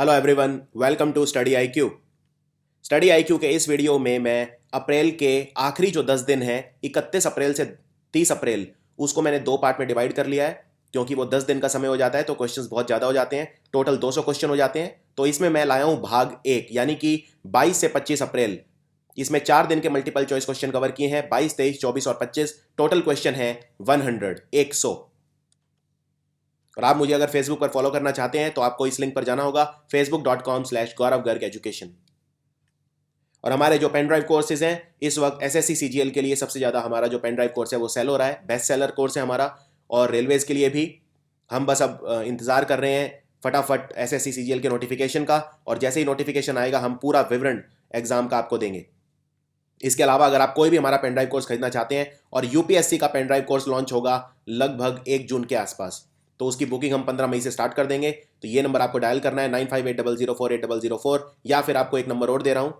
Hello everyone, welcome to study IQ. Study IQ के इस video में मैं अप्रैल के आखिरी जो 10 दिन हैं, 31 अप्रैल से 30 अप्रैल, उसको मैंने दो पार्ट में डिवाइड कर लिया है। क्योंकि वो 10 दिन का समय हो जाता है तो क्वेश्चंस बहुत ज़्यादा हो जाते हैं, टोटल 200 क्वेश्चन हो जाते हैं। तो इसमें मैं लाया हूँ भाग एक, यानी कि 22 से 25 अप्रैल। इसमें 4 दिन के मल्टीपल चॉइस क्वेश्चन कवर किए हैं, 22, 23, 24 और 25। टोटल क्वेश्चन है 100। और आप मुझे अगर फेसबुक पर फॉलो करना चाहते हैं तो आपको इस लिंक पर जाना होगा, facebook.com/गौरव गर्ग एजुकेशन। और हमारे जो पेन ड्राइव कोर्सेज हैं, इस वक्त एसएससी सीजीएल के लिए सबसे ज़्यादा हमारा जो पेन ड्राइव कोर्स है वो सेल हो रहा है, बेस्ट सेलर कोर्स है हमारा। और रेलवेज़ के लिए भी हम बस अब इंतज़ार कर रहे हैं फटाफट एसएससी सीजीएल के नोटिफिकेशन का, और जैसे ही नोटिफिकेशन आएगा हम पूरा विवरण एग्जाम का आपको देंगे। इसके अलावा अगर आप कोई भी हमारा पेन ड्राइव कोर्स खरीदना चाहते हैं, और यूपीएससी का पेन ड्राइव कोर्स लॉन्च होगा लगभग 1 जून के आसपास, तो उसकी बुकिंग हम 15 मई से स्टार्ट कर देंगे। तो ये नंबर आपको डायल करना है 9580048004, या फिर आपको एक नंबर और दे रहा हूँ,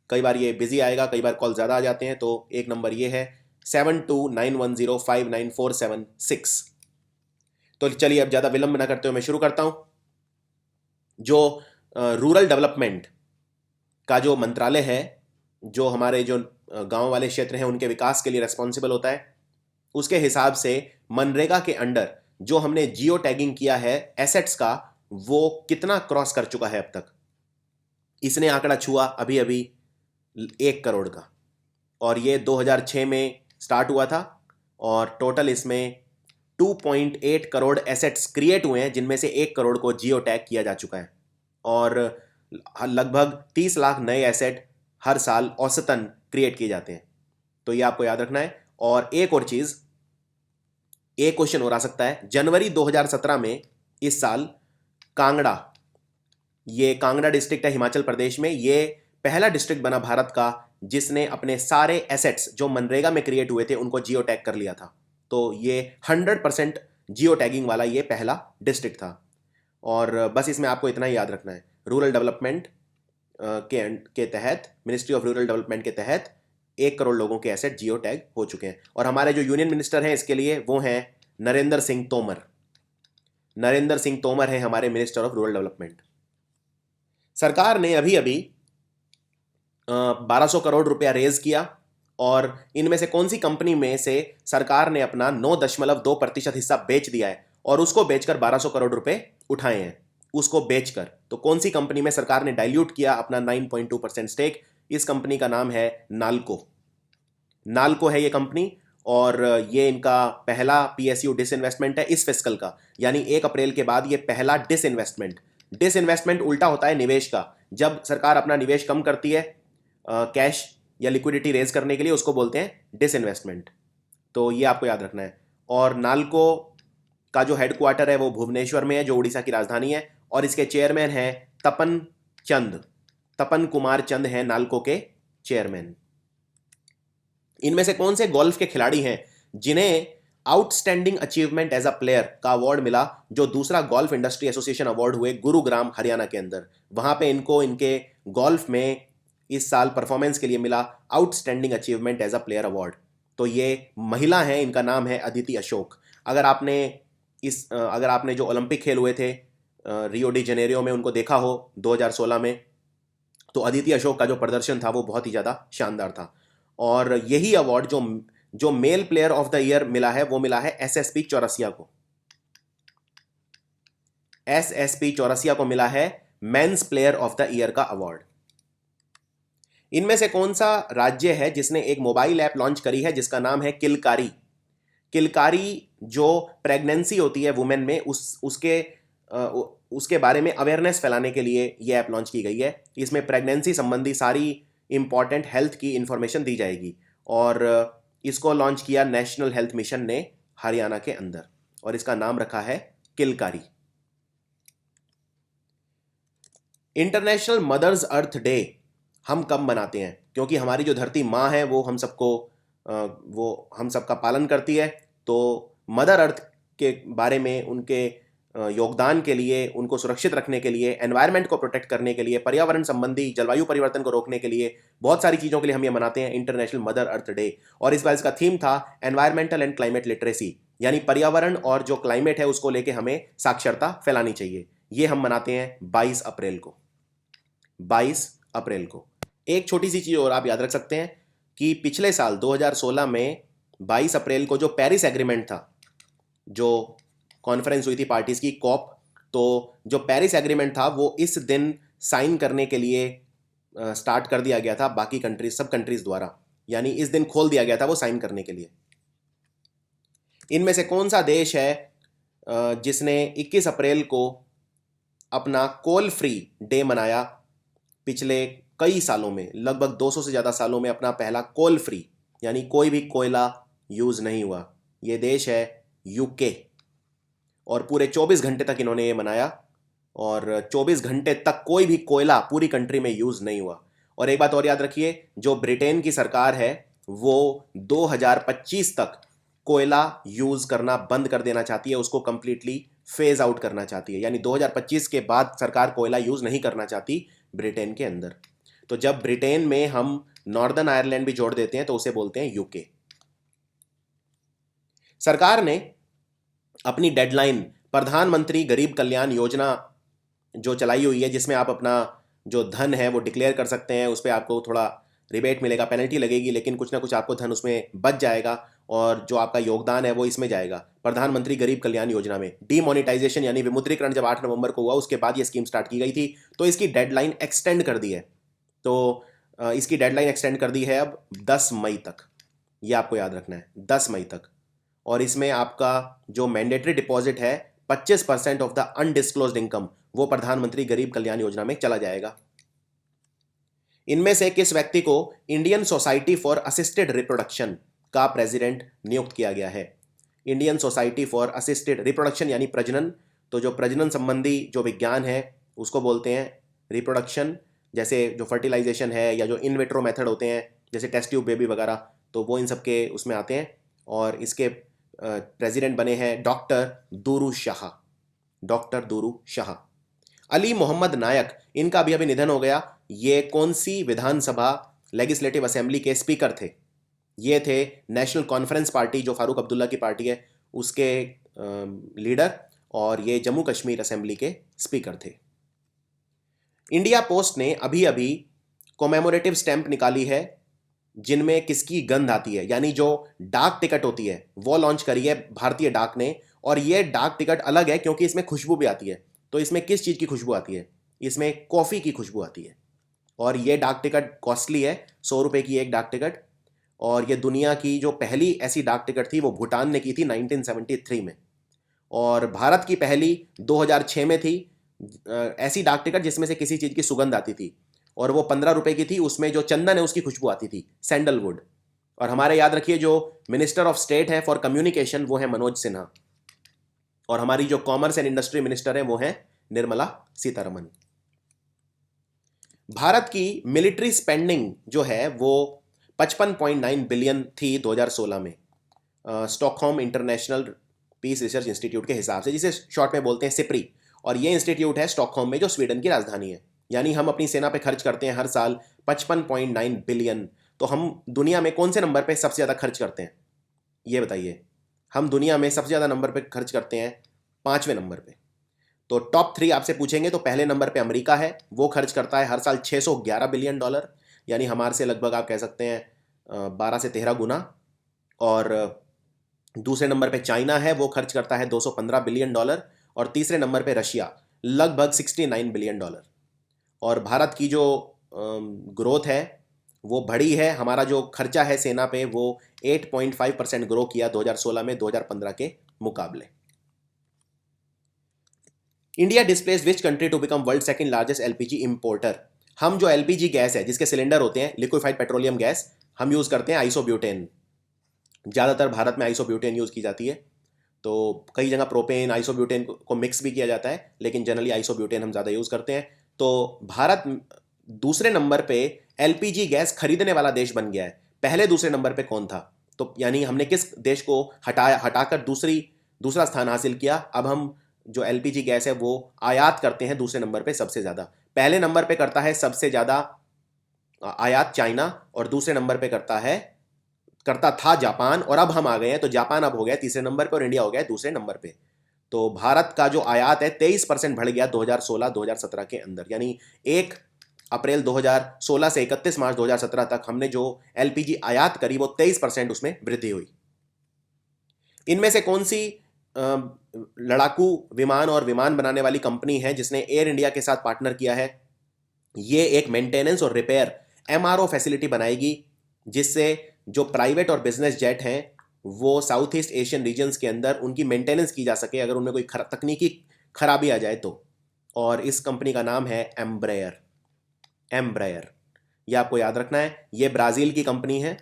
कई बार ये बिजी आएगा, कई बार कॉल ज़्यादा आ जाते हैं, तो एक नंबर ये है 7291059476। तो चलिए अब ज़्यादा विलंब न करते हुए मैं शुरू करता हूँ। जो रूरल डेवलपमेंट का जो मंत्रालय है, जो हमारे जो गांव वाले क्षेत्र हैं उनके विकास के लिए रेस्पॉन्सिबल होता है, उसके हिसाब से मनरेगा के अंडर जो हमने जियो टैगिंग किया है एसेट्स का, वो कितना क्रॉस कर चुका है अब तक। इसने आंकड़ा छुआ अभी अभी 1 करोड़ का, और ये 2006 में स्टार्ट हुआ था, और टोटल इसमें 2.8 करोड़ एसेट्स क्रिएट हुए हैं, जिनमें से 1 करोड़ को जियो टैग किया जा चुका है। और लगभग 30 लाख नए एसेट हर साल औसतन क्रिएट किए जाते हैं। तो ये आपको याद रखना है। और एक और चीज़, एक क्वेश्चन और आ सकता है। जनवरी 2017 में, इस साल, कांगड़ा, ये कांगड़ा डिस्ट्रिक्ट है हिमाचल प्रदेश में, ये पहला डिस्ट्रिक्ट बना भारत का जिसने अपने सारे एसेट्स जो मनरेगा में क्रिएट हुए थे उनको जियो टैग कर लिया था। तो ये 100% जियो टैगिंग वाला ये पहला डिस्ट्रिक्ट था। और बस इसमें आपको इतना ही याद रखना है, रूरल डेवलपमेंट के तहत, मिनिस्ट्री ऑफ रूरल डेवलपमेंट के तहत 1 करोड़ लोगों के एसेट जियो टैग हो चुके हैं। और हमारे जो यूनियन मिनिस्टर हैं इसके लिए, वो हैं नरेंद्र सिंह तोमर। नरेंद्र सिंह तोमर है हमारे मिनिस्टर ऑफ रूरल डेवलपमेंट। सरकार ने अभी अभी 1200 करोड़ रुपया रेज किया, और इनमें से कौन सी कंपनी में से सरकार ने अपना 9.2% हिस्सा बेच दिया है, और उसको बेचकर 1200 करोड़ रुपए उठाए हैं। उसको बेचकर, तो कौन सी कंपनी में सरकार ने डाइल्यूट किया अपना 9.2% स्टेक? इस कंपनी का नाम है नाल्को। नाल्को है ये कंपनी, और ये इनका पहला पीएसयू डिसइन्वेस्टमेंट है इस फिस्कल का, यानी 1 अप्रैल के बाद ये पहला डिसइन्वेस्टमेंट। डिसइन्वेस्टमेंट उल्टा होता है निवेश का। जब सरकार अपना निवेश कम करती है कैश या लिक्विडिटी रेज करने के लिए, उसको बोलते हैं डिसइन्वेस्टमेंट। तो ये आपको याद रखना है। और नाल्को का जो हेडक्वार्टर है वो भुवनेश्वर में है, जो उड़ीसा की राजधानी है, और इसके चेयरमैन हैं तपन कुमार चंद हैं नाल्को के चेयरमैन। इनमें से कौन से गोल्फ के खिलाड़ी हैं जिन्हें outstanding achievement as a player का अवार्ड मिला, जो दूसरा गोल्फ इंडस्ट्री एसोसिएशन अवार्ड हुए गुरुग्राम हरियाणा के अंदर? वहां पे इनको इनके गोल्फ में इस साल परफॉर्मेंस के लिए मिला outstanding achievement as a player award. तो ये महिला है, इनका नाम है अदिति अशोक। अगर आपने जो ओलंपिक खेल हुए थे रियो डी जेनेरियो में, उनको देखा हो 2016 में, तो अदिति अशोक का जो प्रदर्शन था वो बहुत ही ज़्यादा शानदार था। और यही अवार्ड जो mail player of the year मिला है, वो मिला है एसएसपी चौरसिया को। एसएसपी चौरसिया को मिला है men's player of the year का अवार्ड। इनमें से कौन सा राज्य है जिसने एक मोबाइल ऐप लॉन्च करी है जिसका नाम है किलकारी? किलकारी जो प्रेगनेंसी होती है वुमेन में, उसके बारे में अवेयरनेस फैलाने के लिए ये ऐप लॉन्च की गई है। इसमें प्रेगनेंसी संबंधी सारी इंपॉर्टेंट हेल्थ की इंफॉर्मेशन दी जाएगी, और इसको लॉन्च किया नेशनल हेल्थ मिशन ने हरियाणा के अंदर, और इसका नाम रखा है किलकारी। इंटरनेशनल मदर्स अर्थ डे हम कब मनाते हैं? क्योंकि हमारी जो धरती माँ है वो हम सबका पालन करती है। तो मदर अर्थ के बारे में, उनके योगदान के लिए, उनको सुरक्षित रखने के लिए, एनवायरनमेंट को प्रोटेक्ट करने के लिए, पर्यावरण संबंधी जलवायु परिवर्तन को रोकने के लिए, बहुत सारी चीज़ों के लिए हम ये मनाते हैं इंटरनेशनल मदर अर्थ डे। और इस बार इसका थीम था एनवायरमेंटल एंड क्लाइमेट लिटरेसी, यानी पर्यावरण और जो क्लाइमेट है उसको लेके हमें साक्षरता फैलानी चाहिए। ये हम मनाते हैं 22 अप्रैल को। 22 अप्रैल को। एक छोटी सी चीज़ और आप याद रख सकते हैं कि पिछले साल 2016 में 22 अप्रैल को जो पेरिस एग्रीमेंट था, जो कॉन्फ्रेंस हुई थी पार्टीज की, कॉप, तो जो पेरिस एग्रीमेंट था वो इस दिन साइन करने के लिए स्टार्ट कर दिया गया था बाकी कंट्रीज, सब कंट्रीज द्वारा, यानी इस दिन खोल दिया गया था वो साइन करने के लिए। इनमें से कौन सा देश है जिसने 21 अप्रैल को अपना कोल फ्री डे मनाया? पिछले कई सालों में, लगभग 200 से ज़्यादा सालों में अपना पहला कोल फ्री, यानी कोई भी कोयला यूज़ नहीं हुआ। ये देश है यूके, और पूरे 24 घंटे तक इन्होंने ये मनाया, और 24 घंटे तक कोई भी कोयला पूरी कंट्री में यूज़ नहीं हुआ। और एक बात और याद रखिए, जो ब्रिटेन की सरकार है वो 2025 तक कोयला यूज़ करना बंद कर देना चाहती है, उसको कंप्लीटली फेज आउट करना चाहती है, यानी 2025 के बाद सरकार कोयला यूज़ नहीं करना चाहती ब्रिटेन के अंदर। तो जब ब्रिटेन में हम नॉर्दर्न आयरलैंड भी जोड़ देते हैं तो उसे बोलते हैं यूके। सरकार ने अपनी डेडलाइन प्रधानमंत्री गरीब कल्याण योजना जो चलाई हुई है, जिसमें आप अपना जो धन है वो डिक्लेयर कर सकते हैं, उस पर आपको थोड़ा रिबेट मिलेगा, पेनल्टी लगेगी, लेकिन कुछ ना कुछ आपको धन उसमें बच जाएगा, और जो आपका योगदान है वो इसमें जाएगा प्रधानमंत्री गरीब कल्याण योजना में। डीमोनेटाइजेशन यानी विमुद्रीकरण जब 8 नवंबर को हुआ, उसके बाद ये स्कीम स्टार्ट की गई थी, तो इसकी डेडलाइन एक्सटेंड कर दी है। तो इसकी डेडलाइन एक्सटेंड कर दी है अब 10 मई तक, ये आपको याद रखना है, 10 मई तक। और इसमें आपका जो मैंडेटरी डिपॉजिट है 25% ऑफ द अनडिस्क्लोज्ड इनकम वो प्रधानमंत्री गरीब कल्याण योजना में चला जाएगा। इनमें से किस व्यक्ति को Indian society for assisted reproduction का प्रेसिडेंट नियुक्त किया गया है? Indian society for assisted reproduction यानी प्रजनन, तो जो प्रजनन संबंधी जो विज्ञान है उसको बोलते हैं रिप्रोडक्शन, जैसे जो फर्टिलाइजेशन है या जो इन विट्रो मेथड होते हैं जैसे टेस्ट ट्यूब बेबी वगैरह, तो वो इन सब के उसमें आते हैं। और इसके प्रेसिडेंट बने हैं डॉक्टर दूरू शाह, डॉक्टर दूरू शाह। अली मोहम्मद नायक, इनका भी अभी निधन हो गया। ये कौन सी विधानसभा लेजिस्लेटिव असेंबली के स्पीकर थे? ये थे नेशनल कॉन्फ्रेंस पार्टी, जो फारूक अब्दुल्ला की पार्टी है, उसके लीडर, और ये जम्मू कश्मीर असेंबली के स्पीकर थे। इंडिया पोस्ट ने अभी अभी कोमेमोरेटिव स्टैंप निकाली है जिनमें किसकी गंध आती है, यानी जो डाक टिकट होती है वो लॉन्च करी है भारतीय डाक ने। और ये डाक टिकट अलग है क्योंकि इसमें खुशबू भी आती है। तो इसमें किस चीज़ की खुशबू आती है? इसमें कॉफ़ी की खुशबू आती है। और ये डाक टिकट कॉस्टली है, 100 रुपये की एक डाक टिकट। और ये दुनिया की जो पहली ऐसी डाक टिकट थी वो भूटान ने की थी 1973 में। और भारत की पहली 2006 में थी ऐसी डाक टिकट जिसमें से किसी चीज़ की सुगंध आती थी, और वो 15 रुपये की थी, उसमें जो चंदन है उसकी खुशबू आती थी, सैंडलवुड। और हमारे याद रखिए जो मिनिस्टर ऑफ स्टेट है फॉर कम्युनिकेशन वो है मनोज सिन्हा, और हमारी जो कॉमर्स एंड इंडस्ट्री मिनिस्टर है वो है निर्मला सीतारमन। भारत की मिलिट्री स्पेंडिंग जो है वो 55.9 बिलियन थी 2016 में, Stockholm International Peace Research Institute के हिसाब से, जिसे शॉर्ट में बोलते हैं सिप्री। और ये इंस्टीट्यूट है स्टॉकहोम में, जो स्वीडन की राजधानी है। यानी हम अपनी सेना पे खर्च करते हैं हर साल 55.9 बिलियन। तो हम दुनिया में कौन से नंबर पे सबसे ज़्यादा खर्च करते हैं, ये बताइए? हम दुनिया में सबसे ज़्यादा नंबर पे खर्च करते हैं 5वें नंबर पे। तो टॉप 3 आपसे पूछेंगे तो पहले नंबर पे अमेरिका है, वो खर्च करता है हर साल 611 बिलियन डॉलर, यानी हमारे से लगभग आप कह सकते हैं 12 से 13 गुना। और दूसरे नंबर पे चाइना है, वो खर्च करता है 215 बिलियन डॉलर। और तीसरे नंबर पे रशिया, लगभग 69 बिलियन डॉलर। और भारत की जो ग्रोथ है वो बढ़ी है, हमारा जो खर्चा है सेना पे वो 8.5% ग्रो किया 2016 में 2015 के मुकाबले। India displace which country to become world second largest LPG importer? हम जो एलपीजी गैस है जिसके सिलेंडर होते हैं, लिक्विफाइड पेट्रोलियम गैस, हम यूज़ करते हैं आइसोब्यूटेन। ज़्यादातर भारत में आइसोब्यूटेन यूज़ की जाती है। तो कई जगह प्रोपेन आइसोब्यूटेन को मिक्स भी किया जाता है, लेकिन जनरली आइसोब्यूटेन हम ज़्यादा यूज़ करते हैं। तो भारत दूसरे नंबर पे एलपीजी गैस खरीदने वाला देश बन गया है। पहले दूसरे नंबर पे कौन था? तो यानी हमने किस देश को हटाकर दूसरा स्थान हासिल किया। अब हम जो एलपीजी गैस है वो आयात करते हैं दूसरे नंबर पे सबसे ज़्यादा। पहले नंबर पे करता है सबसे ज़्यादा आयात चाइना, और दूसरे नंबर पे करता था जापान, और अब हम आ गए हैं, तो जापान अब हो गया तीसरे नंबर पे और इंडिया हो गया है दूसरे नंबर पे। तो भारत का जो आयात है 23% बढ़ गया 2016-2017 के अंदर, यानी 1 अप्रैल 2016 से 31 मार्च 2017 तक हमने जो एलपीजी आयात करी वो 23% उसमें वृद्धि हुई। इनमें से कौन सी लड़ाकू विमान और विमान बनाने वाली कंपनी है जिसने एयर इंडिया के साथ पार्टनर किया है? ये एक मेंटेनेंस और रिपेयर एमआरओ फैसिलिटी बनाएगी, जिससे जो प्राइवेट और बिजनेस जेट हैं वो साउथ ईस्ट एशियन रीजन्स के अंदर उनकी मेंटेनेंस की जा सके अगर उनमें कोई तकनीकी खराबी आ जाए तो। और इस कंपनी का नाम है एम्ब्रेयर। एम्ब्रेयर, ये आपको याद रखना है। ये ब्राज़ील की कंपनी है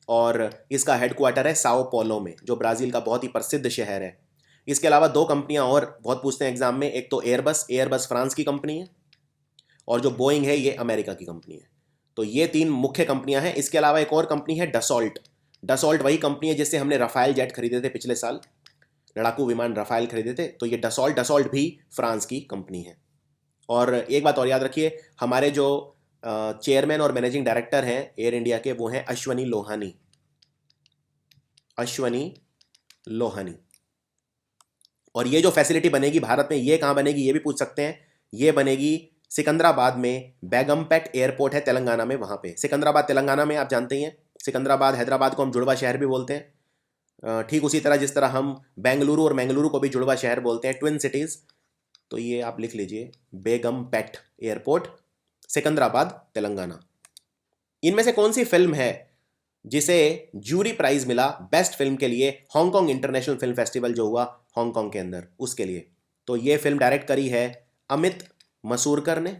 और इसका हेडक्वार्टर है साओ पोलो में, जो ब्राज़ील का बहुत ही प्रसिद्ध शहर है। इसके अलावा 2 कंपनियां और बहुत पूछते हैं एग्जाम में, एक तो एयरबस, एयरबस फ्रांस की कंपनी है, और जो बोइंग है ये अमेरिका की कंपनी है। तो ये 3 मुख्य कंपनियां हैं। इसके अलावा एक और कंपनी है डसॉल्ट। डसॉल्ट वही कंपनी है जिससे हमने रफाल जेट खरीदे थे पिछले साल, लड़ाकू विमान रफाल खरीदे थे, तो ये डसॉल्ट भी फ्रांस की कंपनी है। और एक बात और याद रखिए, हमारे जो चेयरमैन और मैनेजिंग डायरेक्टर हैं एयर इंडिया के, वो हैं अश्वनी लोहानी। अश्वनी लोहानी। और ये जो फैसिलिटी बनेगी भारत में, ये कहाँ बनेगी ये भी पूछ सकते हैं। ये बनेगी सिकंदराबाद में, बेगमपेट एयरपोर्ट है तेलंगाना में, वहाँ पे। सिकंदराबाद तेलंगाना में, आप जानते ही हैं। सिकंदराबाद, हैदराबाद को हम जुड़वा शहर भी बोलते हैं, ठीक उसी तरह जिस तरह हम बेंगलुरु और मंगलुरु को भी जुड़वा शहर बोलते हैं, ट्विन सिटीज़। तो ये आप लिख लीजिए, बेगमपेट एयरपोर्ट, सिकंदराबाद, तेलंगाना। इनमें से कौन सी फिल्म है जिसे जूरी प्राइज मिला बेस्ट फिल्म के लिए हांगकांग इंटरनेशनल फिल्म फेस्टिवल जो हुआ हांगकांग के अंदर, उसके लिए? तो ये फिल्म डायरेक्ट करी है अमित मसूरकर ने,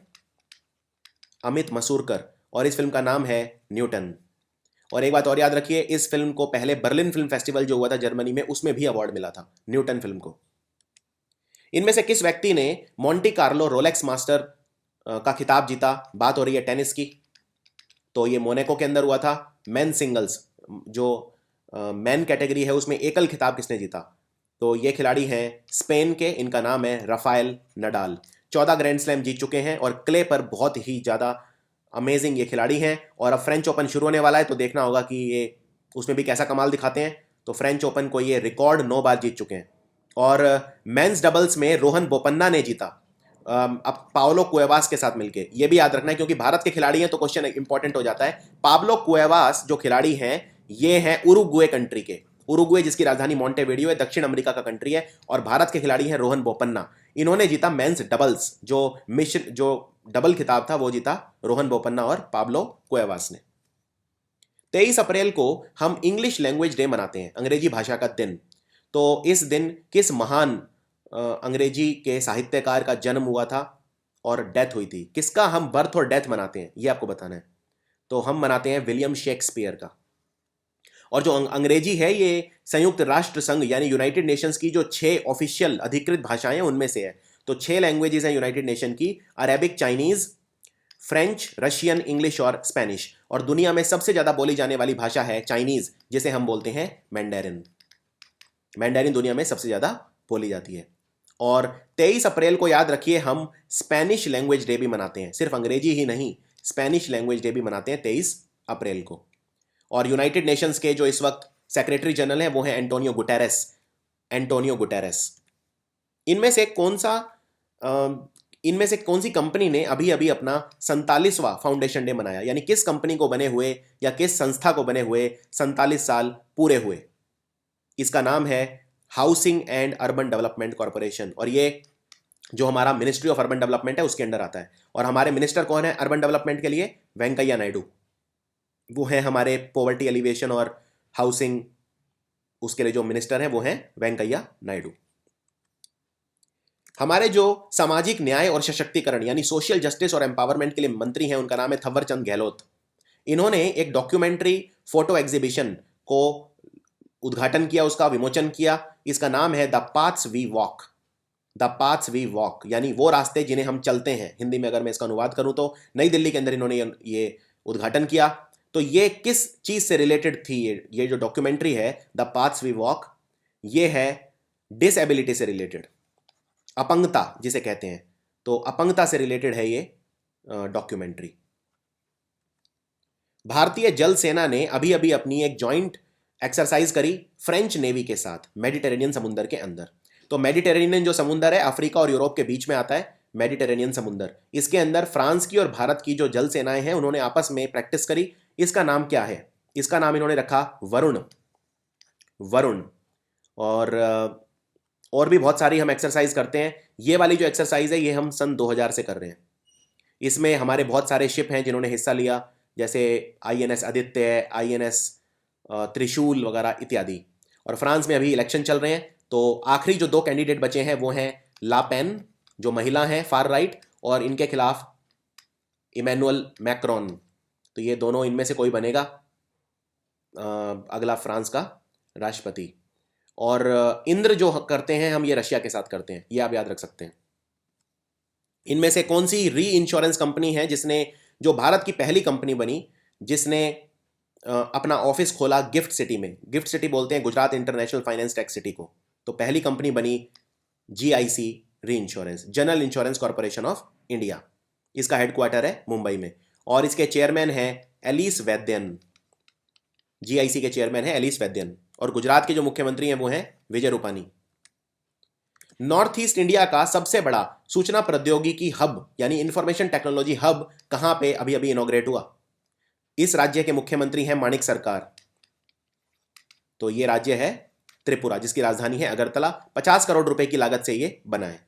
अमित मसूरकर, और इस फिल्म का नाम है न्यूटन। और एक बात और याद रखिए, इस फिल्म को पहले बर्लिन फिल्म फेस्टिवल जो हुआ था जर्मनी में, उसमें भी अवार्ड मिला था न्यूटन फिल्म को। इनमें से किस व्यक्ति ने मोंटी कार्लो रोलेक्स मास्टर का खिताब जीता? बात हो रही है टेनिस की। तो ये मोनाको के अंदर हुआ था। मेन सिंगल्स, जो मेन कैटेगरी है, उसमें एकल खिताब किसने जीता? तो ये खिलाड़ी हैं स्पेन के, इनका नाम है राफेल नडाल। 14 ग्रैंड स्लैम जीत चुके हैं और क्ले पर बहुत ही ज़्यादा अमेजिंग ये खिलाड़ी हैं। और अब फ्रेंच ओपन शुरू होने वाला है, तो देखना होगा कि ये उसमें भी कैसा कमाल दिखाते हैं। तो फ्रेंच ओपन को ये रिकॉर्ड 9 बार जीत चुके हैं। और मेंस डबल्स में रोहन बोपन्ना ने जीता, अब पाब्लो कुएवास के साथ मिलके। ये भी याद रखना है क्योंकि भारत के खिलाड़ी हैं तो क्वेश्चन इंपॉर्टेंट हो जाता है। पाब्लो कुएवास जो खिलाड़ी हैं ये हैं उरुग्वे कंट्री के, उरुग्वे जिसकी राजधानी मोंटेविडियो है, दक्षिण अमेरिका का कंट्री है। और भारत के खिलाड़ी हैं रोहन बोपन्ना। इन्होंने जीता मेंस डबल्स, जो डबल खिताब था वो जीता रोहन बोपन्ना और पाब्लो कुएवास ने। 23 अप्रैल को हम इंग्लिश लैंग्वेज डे मनाते हैं, अंग्रेजी भाषा का दिन। तो इस दिन किस महान अंग्रेजी के साहित्यकार का जन्म हुआ था और डेथ हुई थी? किसका हम बर्थ और डेथ मनाते हैं ये आपको बताना है। तो हम मनाते हैं विलियम शेक्सपियर का। और जो अंग्रेजी है ये संयुक्त राष्ट्र संघ यानी यूनाइटेड नेशंस की जो 6 ऑफिशियल अधिकृत भाषाएं हैं उनमें से है। तो 6 लैंग्वेजेस हैं यूनाइटेड नेशन की, Arabic, Chinese, French, Russian, English और स्पेनिश। और दुनिया में सबसे ज्यादा बोली जाने वाली भाषा है चाइनीज, जिसे हम बोलते हैं मैंडेरिन। मैंडेरिन दुनिया में सबसे ज्यादा बोली जाती है। और 23 अप्रैल को याद रखिए हम स्पेनिश लैंग्वेज डे भी मनाते हैं, सिर्फ अंग्रेजी ही नहीं, स्पेनिश लैंग्वेज डे भी मनाते हैं 23 अप्रैल को। और यूनाइटेड नेशंस के जो इस वक्त सेक्रेटरी जनरल हैं वो हैं एंटोनियो गुटेरेस, एंटोनियो गुटेरेस। इनमें से कौन सी कंपनी ने अभी अभी अपना 47वां फाउंडेशन डे मनाया? यानी किस कंपनी को बने हुए या किस संस्था को बने हुए 47 साल पूरे हुए? इसका नाम है housing and urban development corporation. और ये जो हमारा मिनिस्ट्री ऑफ अर्बन डेवलपमेंट है उसके अंडर आता है। और हमारे मिनिस्टर कौन है अर्बन डेवलपमेंट के लिए? वेंकैया नायडू। वो हैं हमारे पॉवर्टी एलिवेशन और हाउसिंग, उसके लिए जो मिनिस्टर हैं वो हैं वेंकैया नायडू। हमारे जो सामाजिक न्याय और सशक्तिकरण यानी सोशल जस्टिस और एम्पावरमेंट के लिए मंत्री हैं उनका नाम है थवर चंद गहलोत। इन्होंने एक डॉक्यूमेंट्री फोटो एग्जीबिशन को उद्घाटन किया, उसका विमोचन किया। इसका नाम है the paths we walk. The paths we walk यानी वो रास्ते जिन्हें हम चलते हैं, हिंदी में अगर मैं इसका अनुवाद करूं तो। नई दिल्ली के अंदर इन्होंने ये उद्घाटन किया। तो ये किस चीज से रिलेटेड थी? ये जो डॉक्यूमेंट्री है द पाथ्स वी वॉक, ये है डिसएबिलिटी से रिलेटेड, अपंगता जिसे कहते हैं। तो अपंगता से रिलेटेड है ये डॉक्यूमेंट्री। भारतीय जल सेना ने अभी अभी अपनी एक जॉइंट एक्सरसाइज करी फ्रेंच नेवी के साथ मेडिटेरेनियन समुद्र के अंदर। तो मेडिटेरेनियन जो समुंदर है अफ्रीका और यूरोप के बीच में आता है, मेडिटेरेनियन समुंदर। इसके अंदर फ्रांस की और भारत की जो जल सेनाएं हैं उन्होंने आपस में प्रैक्टिस करी। इसका नाम क्या है? इसका नाम इन्होंने रखा वरुण। वरुण। और भी बहुत सारी हम एक्सरसाइज करते हैं। ये वाली जो एक्सरसाइज है ये हम सन 2000 से कर रहे हैं। इसमें हमारे बहुत सारे शिप हैं जिन्होंने हिस्सा लिया, जैसे आईएनएस आदित्य, आईएनएस त्रिशूल वगैरह इत्यादि। और फ्रांस में अभी इलेक्शन चल रहे हैं, तो आखिरी जो 2 कैंडिडेट बचे हैं वो हैं ला पेन जो महिला हैं फार राइट, और इनके खिलाफ इमैनुअल मैक्रोन। तो ये दोनों इनमें से कोई बनेगा अगला फ्रांस का राष्ट्रपति। और इंद्र जो करते हैं हम, ये रशिया के साथ करते हैं, ये आप याद रख सकते हैं। इनमें से कौन सी री इंश्योरेंस कंपनी है जिसने, जो भारत की पहली कंपनी बनी जिसने अपना ऑफिस खोला गिफ्ट सिटी में? गिफ्ट सिटी बोलते हैं Gujarat international finance tech city को। तो पहली कंपनी बनी जीआईसी री insurance, general insurance corporation of India. इसका हेडक्वार्टर है मुंबई में, और इसके चेयरमैन हैं एलिस वैद्यन। जीआईसी के चेयरमैन हैं एलिस वैद्यन, और गुजरात के जो मुख्यमंत्री हैं वो हैं Vijay Rupani. North east India का सबसे बड़ा सूचना प्रौद्योगिकी हब यानी इंफॉर्मेशन टेक्नोलॉजी हब कहां पे अभी अभी इनॉग्रेट हुआ? इस राज्य के मुख्यमंत्री हैं माणिक सरकार। तो ये राज्य है त्रिपुरा, जिसकी राजधानी है अगरतला। 50 करोड़ रुपए की लागत से ये बना है।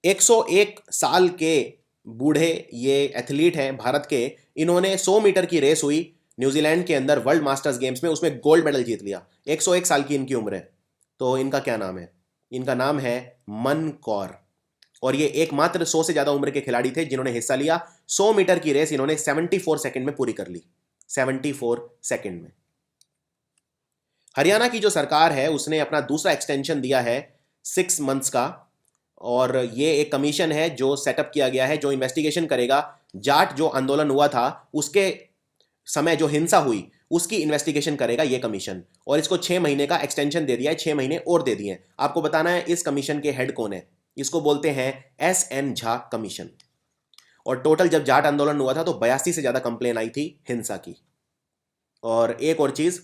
101 साल के बूढ़े ये एथलीट हैं भारत के। इन्होंने 100 मीटर की रेस हुई न्यूजीलैंड के अंदर वर्ल्ड मास्टर्स गेम्स में, उसमें गोल्ड मेडल जीत लिया। 101 साल की इनकी उम्र है। तो इनका क्या नाम है? इनका नाम है मन कौर, और ये एकमात्र 100 से ज्यादा उम्र के खिलाड़ी थे जिन्होंने हिस्सा लिया। 100 मीटर की रेस इन्होंने 74 सेकंड में पूरी कर ली। 74 सेकंड में। हरियाणा की जो सरकार है उसने अपना दूसरा एक्सटेंशन दिया है 6 मंथ्स का, और ये एक कमीशन है जो सेटअप किया गया है, जो इन्वेस्टिगेशन करेगा जाट जो आंदोलन हुआ था उसके समय जो हिंसा हुई उसकी इन्वेस्टिगेशन करेगा ये कमीशन। और इसको 6 महीने का एक्सटेंशन दे दिया है, 6 महीने और दे दिए हैं। आपको बताना है इस कमीशन के हेड कौन है। इसको बोलते हैं SN झा कमीशन। और टोटल जब जाट आंदोलन हुआ था तो 82 से ज्यादा कंप्लेन आई थी हिंसा की। और एक और चीज,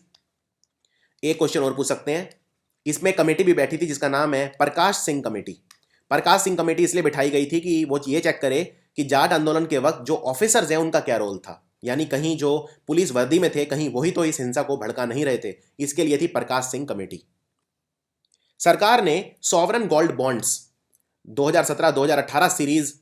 एक क्वेश्चन और पूछ सकते हैं। इसमें कमेटी भी बैठी थी जिसका नाम है प्रकाश सिंह कमेटी। प्रकाश सिंह कमेटी इसलिए बिठाई गई थी कि वो ये चेक करे कि जाट आंदोलन के वक्त जो ऑफिसर्स हैं उनका क्या रोल था, यानी कहीं जो पुलिस वर्दी में थे कहीं वही तो इस हिंसा को भड़का नहीं रहे थे। इसके लिए थी प्रकाश सिंह कमेटी। सरकार ने सॉवरन गोल्ड बॉन्ड्स 2017-2018 सीरीज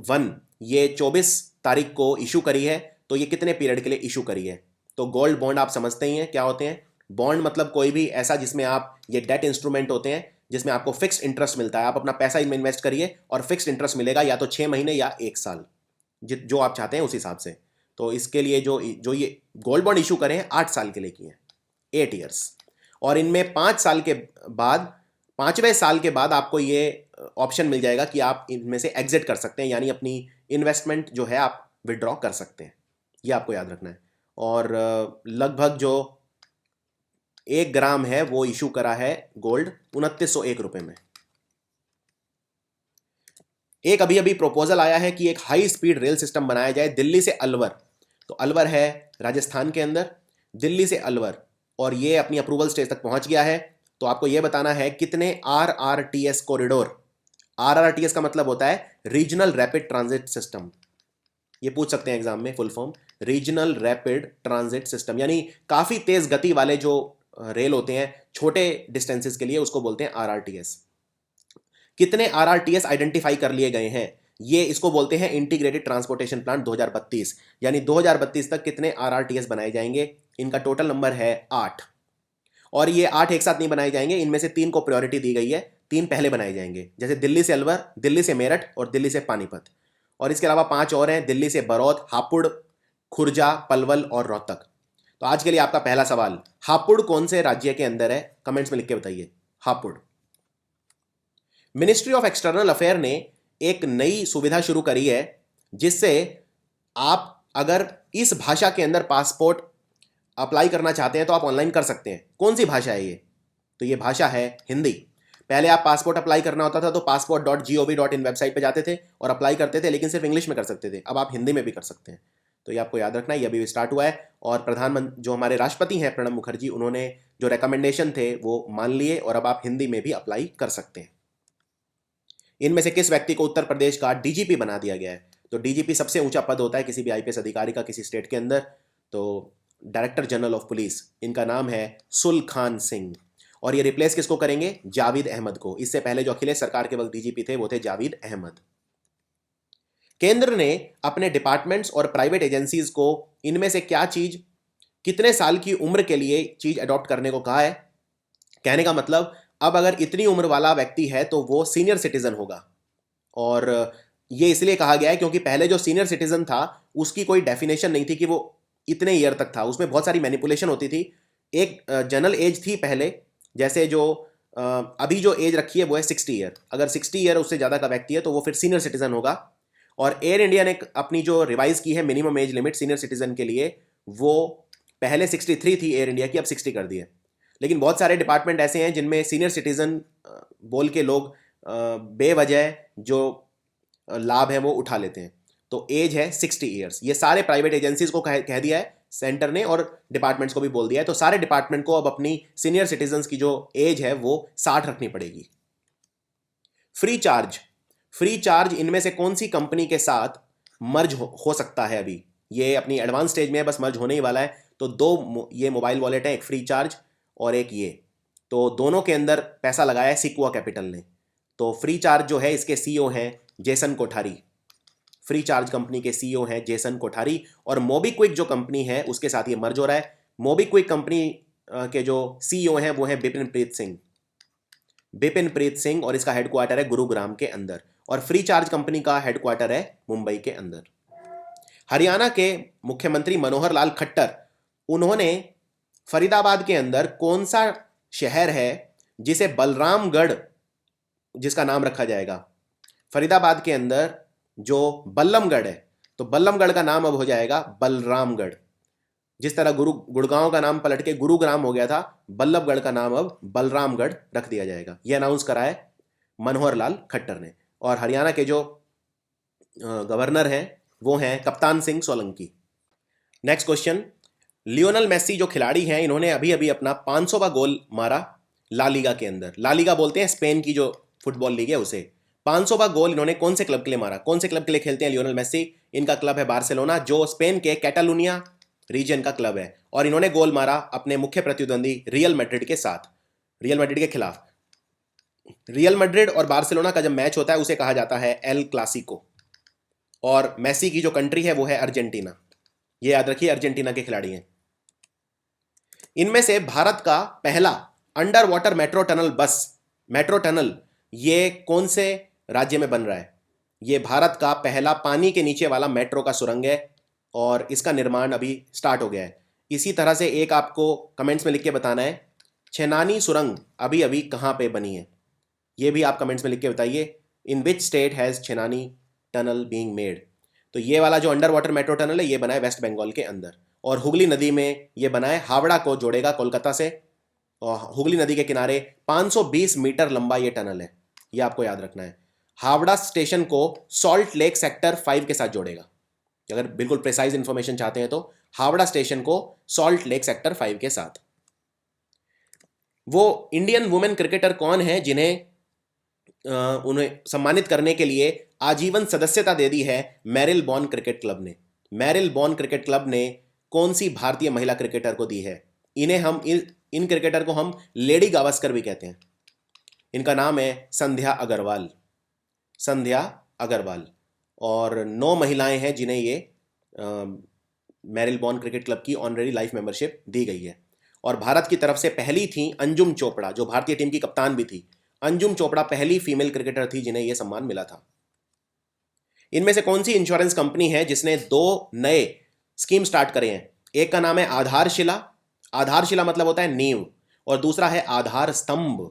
1 ये 24 तारीख को इशू करी है। तो ये कितने पीरियड के लिए इशू करी है? तो गोल्ड बॉन्ड आप समझते ही हैं क्या होते हैं। बॉन्ड मतलब कोई भी ऐसा जिसमें आप, ये डेट इंस्ट्रूमेंट होते हैं जिसमें आपको फिक्स्ड इंटरेस्ट मिलता है। आप अपना पैसा इनमें इन्वेस्ट करिए और फिक्स्ड इंटरेस्ट मिलेगा, या तो 6 महीने या 1 साल, जो आप चाहते हैं उस हिसाब से। तो इसके लिए जो ये गोल्ड बॉन्ड इशू करें 8 साल के लिए किए हैं, 8 ईयर्स। और इनमें 5 साल के बाद, 5वें साल के बाद आपको ये ऑप्शन मिल जाएगा कि आप इनमें से एग्जिट कर सकते हैं, यानी अपनी इन्वेस्टमेंट जो है आप विड्रॉ कर सकते हैं। ये आपको याद रखना है। और लगभग जो 1 ग्राम है वो इशू करा है गोल्ड 2901 रुपए में। एक अभी अभी प्रपोजल आया है कि एक हाई स्पीड रेल सिस्टम बनाया जाए दिल्ली से अलवर। तो अलवर है राजस्थान के अंदर, दिल्ली से अलवर, और ये अपनी अप्रूवल स्टेज तक पहुंच गया है। तो आपको ये बताना है कितने RRTS कॉरिडोर। RRTS का मतलब होता है रीजनल रैपिड ट्रांजिट सिस्टम। ये पूछ सकते हैं एग्जाम में full form, regional rapid transit system, यानी काफी तेज गति वाले जो रेल होते हैं छोटे डिस्टेंसेस के लिए, उसको बोलते हैं RRTS। कितने RRTS आइडेंटिफाई कर लिए गए हैं? ये इसको बोलते हैं इंटीग्रेटेड ट्रांसपोर्टेशन प्लान 2032, यानी 2032 तक कितने RRTS बनाए जाएंगे। इनका टोटल नंबर है 8, और ये 8 एक साथ नहीं बनाए जाएंगे, इनमें से 3 को प्रायोरिटी दी गई है। 3 पहले बनाए जाएंगे, जैसे दिल्ली से अलवर, दिल्ली से मेरठ और दिल्ली से पानीपत। और इसके अलावा 5 और हैं, दिल्ली से बरौद, हापुड़, खुर्जा, पलवल और रोहतक। तो आज के लिए आपका पहला सवाल, हापुड़ कौन से राज्य के अंदर है? कमेंट्स में लिख के बताइए Hapur. Ministry of external affair ने एक नई सुविधा शुरू करी है जिससे आप अगर इस भाषा के अंदर पासपोर्ट अप्लाई करना चाहते हैं तो आप ऑनलाइन कर सकते हैं। कौन सी भाषा है ये? तो ये भाषा है हिंदी। पहले आप पासपोर्ट अप्लाई करना होता था तो passport.gov.in वेबसाइट पे जाते थे और अप्लाई करते थे, लेकिन सिर्फ इंग्लिश में कर सकते थे। अब आप हिंदी में भी कर सकते हैं। तो ये आपको याद रखना है, ये अभी स्टार्ट हुआ है। और प्रधानमंत्री जो हमारे राष्ट्रपति हैं प्रणब मुखर्जी, उन्होंने जो रिकमेंडेशन थे वो मान लिए और अब आप हिंदी में भी अप्लाई कर सकते हैं। इनमें से किस व्यक्ति को उत्तर प्रदेश का डीजीपी बना दिया गया है? तो डीजीपी सबसे ऊंचा पद होता है किसी भी आईपीएस अधिकारी का किसी स्टेट के अंदर, तो डायरेक्टर जनरल ऑफ पुलिस, इनका नाम है सुलखान सिंह। और ये रिप्लेस किसको करेंगे? जावेद अहमद को। इससे पहले जो अखिलेश सरकार के वक्त डीजीपी थे वो थे जावेद अहमद। केंद्र ने अपने डिपार्टमेंट्स और प्राइवेट एजेंसीज को इनमें से क्या चीज, कितने साल की उम्र के लिए चीज अडॉप्ट करने को कहा है? कहने का मतलब अब अगर इतनी उम्र वाला व्यक्ति है तो वो सीनियर सिटीजन होगा। और ये इसलिए कहा गया है क्योंकि पहले जो सीनियर सिटीजन था उसकी कोई डेफिनेशन नहीं थी कि वो इतने ईयर तक था, उसमें बहुत सारी मैनिपुलेशन होती थी। एक जनरल एज थी पहले, जैसे जो अभी जो एज रखी है वो है 60 ईयर। अगर 60 ईयर उससे ज़्यादा का व्यक्ति है तो वो फिर सीनियर सिटीजन होगा। और एयर इंडिया ने अपनी जो रिवाइज की है minimum age limit senior citizen के लिए, वो पहले 63 थी एयर इंडिया की, अब 60 कर दी है। लेकिन बहुत सारे डिपार्टमेंट ऐसे हैं जिनमें सीनियर सिटीजन बोल के लोग बेवजह जो लाभ है वो उठा लेते हैं। तो एज है 60 ईयर्स। ये सारे प्राइवेट एजेंसीज को कह दिया है सेंटर ने, और डिपार्टमेंट्स को भी बोल दिया है। तो सारे डिपार्टमेंट को अब अपनी सीनियर सिटीजन्स की जो एज है वो 60 रखनी पड़ेगी। फ्री चार्ज इनमें से कौन सी कंपनी के साथ मर्ज हो सकता है? अभी ये अपनी एडवांस स्टेज में है, बस मर्ज होने ही वाला है। तो दो ये मोबाइल वॉलेट है, एक फ्री चार्ज और एक ये, तो दोनों के अंदर पैसा लगाया है सिक्वा कैपिटल ने। तो फ्री चार्ज जो है इसके सीईओ हैं Jason Kothari. Free charge company के सीईओ हैं जेसन कोठारी। और मोबीक्विक जो कंपनी है उसके साथ ये मर्ज हो रहा है। मोबीक्विक कंपनी के जो सीईओ हैं वो हैं बिपिन प्रीत सिंह, और इसका हेडक्वार्टर है गुरुग्राम के अंदर। और फ्री चार्ज कंपनी का हेडक्वार्टर है मुंबई के अंदर। हरियाणा के मुख्यमंत्री मनोहर लाल खट्टर, उन्होंने फरीदाबाद के अंदर कौन सा शहर है जिसे बलरामगढ़ जिसका नाम रखा जाएगा? फरीदाबाद के अंदर जो बल्लमगढ़ है, तो बल्लमगढ़ का नाम अब हो जाएगा बलरामगढ़। जिस तरह गुड़गांव का नाम पलट के गुरुग्राम हो गया था, बल्लभगढ़ का नाम अब बलरामगढ़ रख दिया जाएगा। यह अनाउंस करा है मनोहर लाल खट्टर ने। और हरियाणा के जो गवर्नर हैं वो हैं Kaptan Singh Solanki. Next question, Lionel Messi जो खिलाड़ी हैं इन्होंने अभी अभी अपना 500वां गोल मारा ला लीगा के अंदर। ला लीगा बोलते हैं स्पेन की जो फुटबॉल लीग है उसे। 500वां गोल इन्होंने कौन से क्लब के लिए मारा? कौन से क्लब के लिए खेलते हैं लियोनल मेसी? इनका क्लब है बार्सिलोना, जो स्पेन के कैटालुनिया रीजन का क्लब है। और इन्होंने गोल मारा अपने मुख्य प्रतिद्वंदी रियल मैड्रिड के साथ, रियल मैड्रिड के खिलाफ। रियल मैड्रिड और बार्सिलोना का जब मैच होता है उसे कहा जाता है एल क्लासिको। और मेसी की जो कंट्री है वो है अर्जेंटीना। ये याद रखिए, अर्जेंटीना के खिलाड़ी हैं। इनमें से भारत का पहला अंडर वाटर मेट्रो टनल ये कौन से राज्य में बन रहा है? ये भारत का पहला पानी के नीचे वाला मेट्रो का सुरंग है और इसका निर्माण अभी स्टार्ट हो गया है। इसी तरह से एक आपको कमेंट्स में लिख के बताना है, छेनानी सुरंग अभी अभी कहाँ पे बनी है? ये भी आप कमेंट्स में लिख के बताइए, in which state has Chenani tunnel being made. तो ये वाला जो अंडर वाटर मेट्रो टनल है ये बना है वेस्ट बंगाल के अंदर, और हुगली नदी में ये बना है, हावड़ा को जोड़ेगा कोलकाता से। और हुगली नदी के किनारे 520 मीटर लंबा ये टनल है, ये आपको याद रखना है। हावड़ा स्टेशन को सॉल्ट लेक सेक्टर 5 के साथ जोड़ेगा। अगर बिल्कुल प्रिसाइज इंफॉर्मेशन चाहते हैं तो हावड़ा स्टेशन को सॉल्ट लेक सेक्टर 5 के साथ। वो इंडियन वुमेन क्रिकेटर कौन है जिन्हें उन्हें सम्मानित करने के लिए आजीवन सदस्यता दे दी है मैरिल बॉर्न क्रिकेट क्लब ने? मैरिल बॉर्न क्रिकेट क्लब ने कौन सी भारतीय महिला क्रिकेटर को दी है? इन क्रिकेटर को हम लेडी गावस्कर भी कहते हैं। इनका नाम है संध्या अग्रवाल। और 9 महिलाएं हैं जिन्हें ये मैरिल बॉर्न क्रिकेट क्लब की ऑनरेरी लाइफ मेंबरशिप दी गई है। और भारत की तरफ से पहली थी अंजुम चोपड़ा, जो भारतीय टीम की कप्तान भी थी। अंजुम चोपड़ा पहली फीमेल क्रिकेटर थी जिन्हें यह सम्मान मिला था। इनमें से कौन सी इंश्योरेंस कंपनी है जिसने 2 नए स्कीम स्टार्ट करे हैं? एक का नाम है आधारशिला मतलब होता है नींव, और दूसरा है आधार स्तंभ।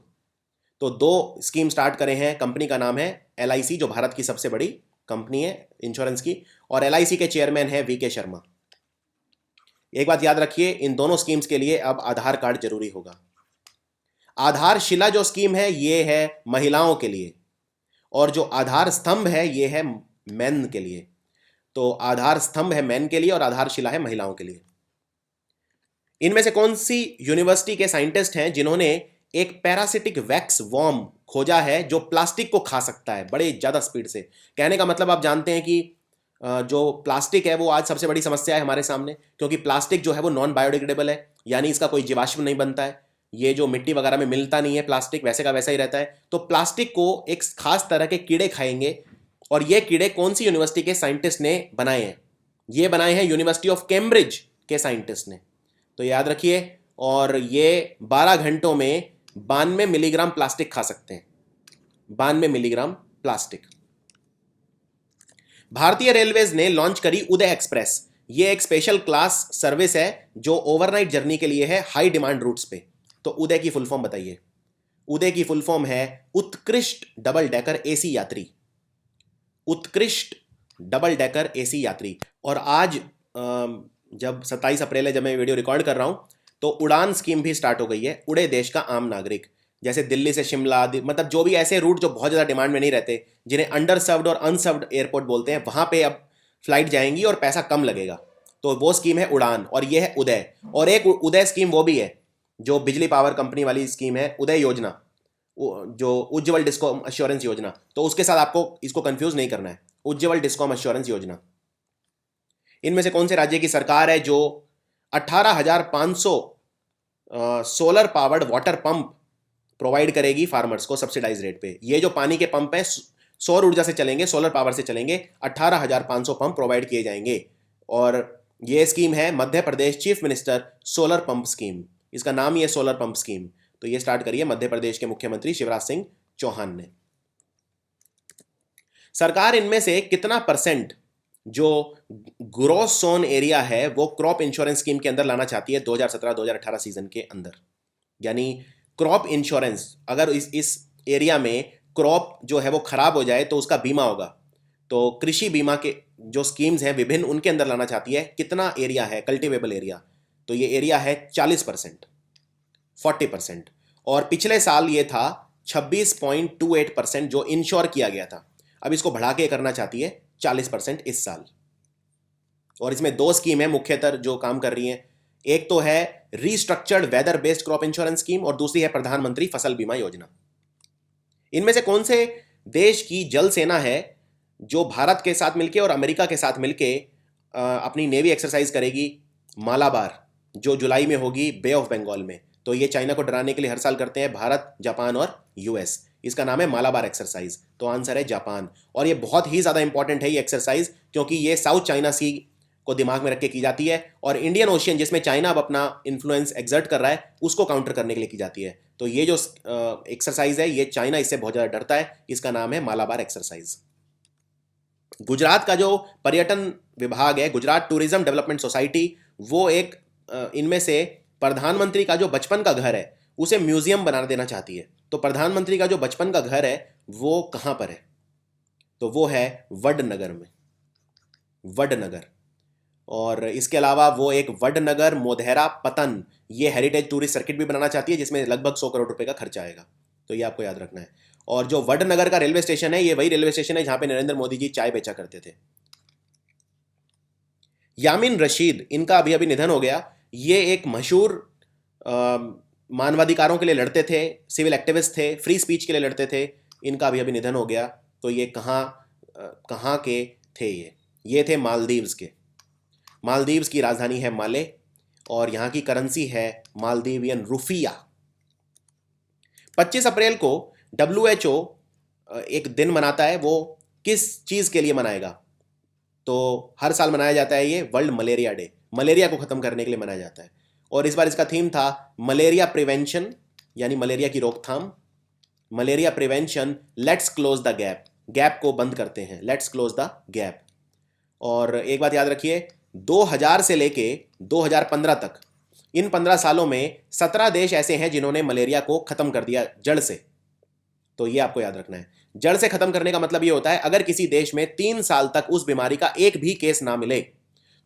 तो 2 स्कीम स्टार्ट करे हैं। कंपनी का नाम है LIC, जो भारत की सबसे बड़ी कंपनी है इंश्योरेंस की, और LIC के चेयरमैन है VK शर्मा। एक बात याद रखिए, इन दोनों स्कीम्स के लिए अब आधार कार्ड जरूरी होगा। आधारशिला जो स्कीम है ये है महिलाओं के लिए, और जो आधार स्तंभ है ये है मेन के लिए। तो आधार स्तंभ है मैन के लिए और आधारशिला है महिलाओं के लिए। इनमें से कौन सी यूनिवर्सिटी के साइंटिस्ट हैं जिन्होंने एक पैरासिटिक वैक्स वॉर्म खोजा है जो प्लास्टिक को खा सकता है बड़े ज़्यादा स्पीड से? कहने का मतलब आप जानते हैं कि जो प्लास्टिक है वो आज सबसे बड़ी समस्या है हमारे सामने, क्योंकि प्लास्टिक जो है वो नॉन बायोडिग्रेडेबल है, यानी इसका कोई जीवाश्म नहीं बनता है। ये जो मिट्टी वगैरह में मिलता नहीं है, प्लास्टिक वैसे का वैसा ही रहता है। तो प्लास्टिक को एक खास तरह के कीड़े खाएंगे, और ये कीड़े कौन सी यूनिवर्सिटी के साइंटिस्ट ने बनाए हैं? ये बनाए हैं यूनिवर्सिटी ऑफ कैम्ब्रिज के साइंटिस्ट ने। तो याद रखिए, और ये 12 घंटों में 92 मिलीग्राम प्लास्टिक खा सकते हैं, 92 मिलीग्राम प्लास्टिक। भारतीय रेलवेज ने लॉन्च करी उदय एक्सप्रेस। ये एक स्पेशल क्लास सर्विस है जो ओवरनाइट जर्नी के लिए है हाई डिमांड रूट्स पे। तो उदय की फुल फॉर्म बताइए। उदय की फुल फॉर्म है उत्कृष्ट डबल डेकर एसी यात्री। उत्कृष्ट डबल डेकर एसी यात्री। और आज जब 27 अप्रैल है, जब मैं वीडियो रिकॉर्ड कर रहा हूं, तो उड़ान स्कीम भी स्टार्ट हो गई है। उड़े देश का आम नागरिक। जैसे दिल्ली से शिमला, मतलब जो भी ऐसे रूट जो बहुत ज़्यादा डिमांड में नहीं रहते, जिन्हें अंडर सर्व्ड और अनसर्व्ड एयरपोर्ट बोलते हैं, वहां पे अब फ्लाइट जाएंगी और पैसा कम लगेगा। तो वो स्कीम है उड़ान, और ये है उदय। और एक उदय स्कीम वो भी है जो बिजली पावर कंपनी वाली स्कीम है, उदय योजना, जो उज्ज्वल डिस्कॉम अश्योरेंस योजना। तो उसके साथ आपको इसको कंफ्यूज नहीं करना है, उज्ज्वल डिस्कॉम अश्योरेंस योजना। इनमें से कौन से राज्य की सरकार है जो 18,500 solar powered water pump provide करेगी फार्मर्स को सब्सिडाइज रेट पे? ये जो पानी के पंप हैं सौर ऊर्जा से चलेंगे, सोलर पावर से चलेंगे। 18,500 पंप प्रोवाइड किए जाएंगे, और ये स्कीम है Madhya Pradesh chief minister solar pump scheme. इसका नाम ही है सोलर पंप स्कीम। तो ये स्टार्ट करिए मध्य प्रदेश के मुख्यमंत्री शिवराज सिंह चौहान ने। सरकार इनमें से कितना परसेंट जो ग्रॉस सोन एरिया है वो क्रॉप इंश्योरेंस स्कीम के अंदर लाना चाहती है 2017-2018 सीजन के अंदर? यानी क्रॉप इंश्योरेंस, अगर इस एरिया में क्रॉप जो है वो खराब हो जाए तो उसका बीमा होगा। तो कृषि बीमा के जो स्कीम्स हैं विभिन्न, उनके अंदर लाना चाहती है। कितना एरिया है कल्टिवेबल एरिया? तो ये एरिया है 40%, 40%। और पिछले साल ये था 26.28% जो इंश्योर किया गया था। अब इसको बढ़ा के करना चाहती है 40% इस साल। और इसमें दो स्कीम है मुख्यतः जो काम कर रही हैं। एक तो है restructured weather based crop insurance scheme, और दूसरी है प्रधानमंत्री फसल बीमा योजना। इनमें से कौन से देश की जल सेना है जो भारत के साथ मिलके और अमेरिका के साथ मिलके अपनी नेवी एक्सरसाइज करेगी? मालाबार, जो जुलाई में होगी बे ऑफ बंगाल में। तो ये चाइना को डराने के लिए हर साल करते हैं भारत, जापान और यूएस। इसका नाम है मालाबार एक्सरसाइज। तो आंसर है जापान। और ये बहुत ही ज़्यादा इंपॉर्टेंट है ये एक्सरसाइज, क्योंकि ये साउथ चाइना सी को दिमाग में रख के की जाती है, और इंडियन ओशियन जिसमें चाइना अब अपना इन्फ्लुएंस एक्सर्ट कर रहा है उसको काउंटर करने के लिए की जाती है। तो ये जो एक्सरसाइज है ये चाइना इससे बहुत ज़्यादा डरता है। इसका नाम है मालाबार एक्सरसाइज। गुजरात का जो पर्यटन विभाग है, गुजरात टूरिज्म डेवलपमेंट सोसाइटी, वो एक इनमें से प्रधानमंत्री का जो बचपन का घर है उसे म्यूजियम बना देना चाहती है। तो प्रधानमंत्री का जो बचपन का घर है वो कहाँ पर है? तो वो है वडनगर में, वडनगर। और इसके अलावा वो एक वडनगर मोधेरा पतन, ये हेरिटेज टूरिस्ट सर्किट भी बनाना चाहती है जिसमें लगभग 100 करोड़ रुपए का खर्चा आएगा। तो ये आपको याद रखना है। और जो वडनगर का रेलवे स्टेशन है ये वही रेलवे स्टेशन है जहां पे नरेंद्र मोदी जी चाय बेचा करते थे। यामीन रशीद, इनका अभी अभी निधन हो गया। ये एक मशहूर मानवाधिकारों के लिए लड़ते थे, सिविल एक्टिविस्ट थे, फ्री स्पीच के लिए लड़ते थे। इनका अभी अभी निधन हो गया। तो ये कहाँ के थे? ये थे मालदीव्स के। मालदीव्स की राजधानी है माले, और यहाँ की करेंसी है मालदीवियन रुफिया। 25 अप्रैल को WHO एक दिन मनाता है। वो किस चीज़ के लिए मनाएगा? तो हर साल मनाया जाता है ये वर्ल्ड मलेरिया डे। मलेरिया को ख़त्म करने के लिए मनाया जाता है। और इस बार इसका थीम था मलेरिया प्रिवेंशन, यानी मलेरिया की रोकथाम। Malaria prevention, let's close the gap. Gap को बंद करते हैं, लेट्स क्लोज द गैप। और एक बात याद रखिए, 2000 से लेके 2015 तक, इन 15 सालों में 17 देश ऐसे हैं जिन्होंने मलेरिया को ख़त्म कर दिया जड़ से। तो ये आपको याद रखना है। जड़ से ख़त्म करने का मतलब ये होता है अगर किसी देश में 3 साल तक उस बीमारी का एक भी केस ना मिले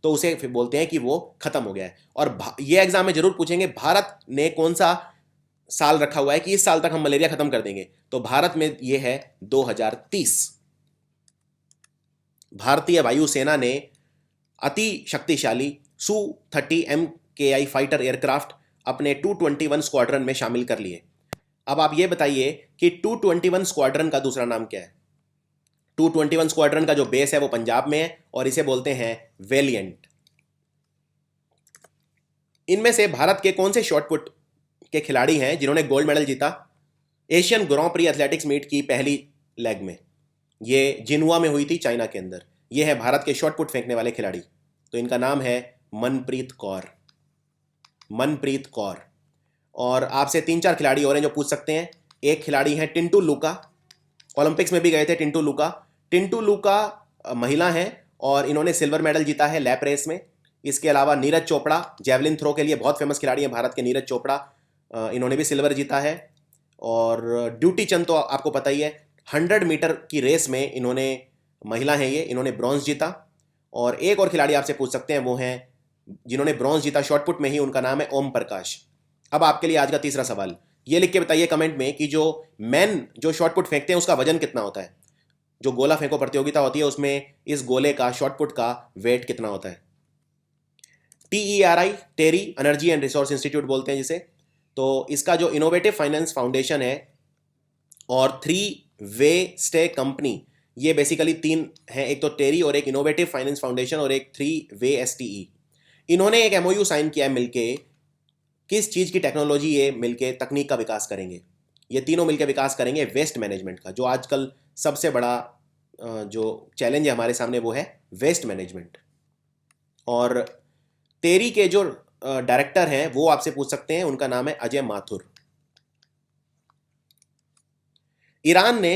तो उसे फिर बोलते हैं कि वो ख़त्म हो गया है। और ये एग्जाम में जरूर पूछेंगे भारत ने कौन सा साल रखा हुआ है कि इस साल तक हम मलेरिया ख़त्म कर देंगे। तो भारत में ये है 2030। भारतीय वायुसेना ने अति शक्तिशाली Su-30 MKI फाइटर एयरक्राफ्ट अपने 221 स्क्वाड्रन में शामिल कर लिए। अब आप ये बताइए कि 221 स्क्वाड्रन का दूसरा नाम क्या है? 221 स्क्वाड्रन का जो बेस है वो पंजाब में है और इसे बोलते हैं वेलिएंट। इनमें से भारत के कौन से शॉटपुट के खिलाड़ी हैं जिन्होंने गोल्ड मेडल जीता एशियन ग्रां प्री एथलेटिक्स मीट की पहली लेग में? ये जिनुआ में हुई थी, चाइना के अंदर। ये है भारत के शॉटपुट फेंकने वाले खिलाड़ी। तो इनका नाम है मनप्रीत कौर। मनप्रीत कौर। और आपसे 3-4 खिलाड़ी और हैं जो पूछ सकते हैं। एक खिलाड़ी है टिंटू लूका, ओलंपिक्स में भी गए थे टिंटू लूका। टिंटू लूका महिला हैं और इन्होंने सिल्वर मेडल जीता है लैप रेस में। इसके अलावा नीरज चोपड़ा, जेवलिन थ्रो के लिए बहुत फेमस खिलाड़ी हैं भारत के नीरज चोपड़ा, इन्होंने भी सिल्वर जीता है। और ड्यूटी चंद तो आपको पता ही है, 100 मीटर की रेस में इन्होंने, महिला हैं ये, इन्होंने ब्रॉन्ज जीता। और एक और खिलाड़ी आपसे पूछ सकते हैं, वो हैं जिन्होंने ब्रॉन्ज जीता शॉटपुट में ही, उनका नाम है ओम प्रकाश। अब आपके लिए आज का तीसरा सवाल, ये लिख के बताइए कमेंट में कि जो मैन जो शॉटपुट फेंकते हैं उसका वजन कितना होता है? जो गोला फेंको प्रतियोगिता होती है उसमें इस गोले का, शॉटपुट का वेट कितना होता है? TERI, TERI energy and resource institute बोलते हैं जिसे। तो इसका जो इनोवेटिव फाइनेंस फाउंडेशन है और 3 वे स्टे कंपनी, ये बेसिकली 3 हैं, एक तो टेरी और एक इनोवेटिव फाइनेंस फाउंडेशन और एक 3 वे STE। इन्होंने एक MOU साइन किया है मिलके। किस चीज़ की टेक्नोलॉजी ये मिलके तकनीक का विकास करेंगे? ये तीनों मिलके विकास करेंगे वेस्ट मैनेजमेंट का। जो आजकल सबसे बड़ा जो चैलेंज है हमारे सामने वो है वेस्ट मैनेजमेंट। और टेरी के जो डायरेक्टर हैं वो आपसे पूछ सकते हैं, उनका नाम है अजय माथुर। ईरान ने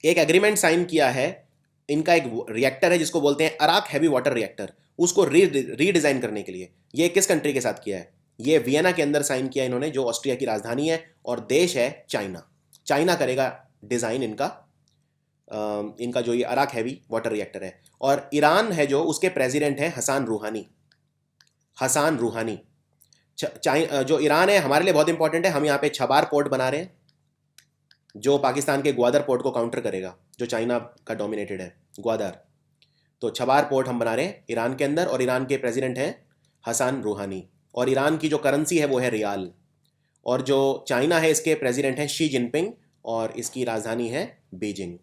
एक एग्रीमेंट साइन किया है, इनका एक रिएक्टर है जिसको बोलते हैं अराक हैवी वाटर रिएक्टर, उसको रीडिजाइन करने के लिए। ये किस कंट्री के साथ किया है? ये वियना के अंदर साइन किया इन्होंने, जो ऑस्ट्रिया की राजधानी है, और देश है चाइना। चाइना करेगा डिजाइन इनका, इनका जो ये अराक हैवी वाटर रिएक्टर है। और ईरान है जो, उसके प्रेसिडेंट है हसन रूहानी। हसन रूहानी। जो ईरान है हमारे लिए बहुत इंपॉर्टेंट है। हम यहाँ पे छबार पोर्ट बना रहे हैं जो पाकिस्तान के ग्वादर पोर्ट को काउंटर करेगा, जो चाइना का डोमिनेटेड है ग्वादर। तो छबार पोर्ट हम बना रहे हैं ईरान के अंदर, और ईरान के प्रेसिडेंट हैं हसन रूहानी। और ईरान की जो करेंसी है वो है रियाल। और जो चाइना है इसके प्रेसिडेंट हैं शी जिनपिंग, और इसकी राजधानी है बीजिंग।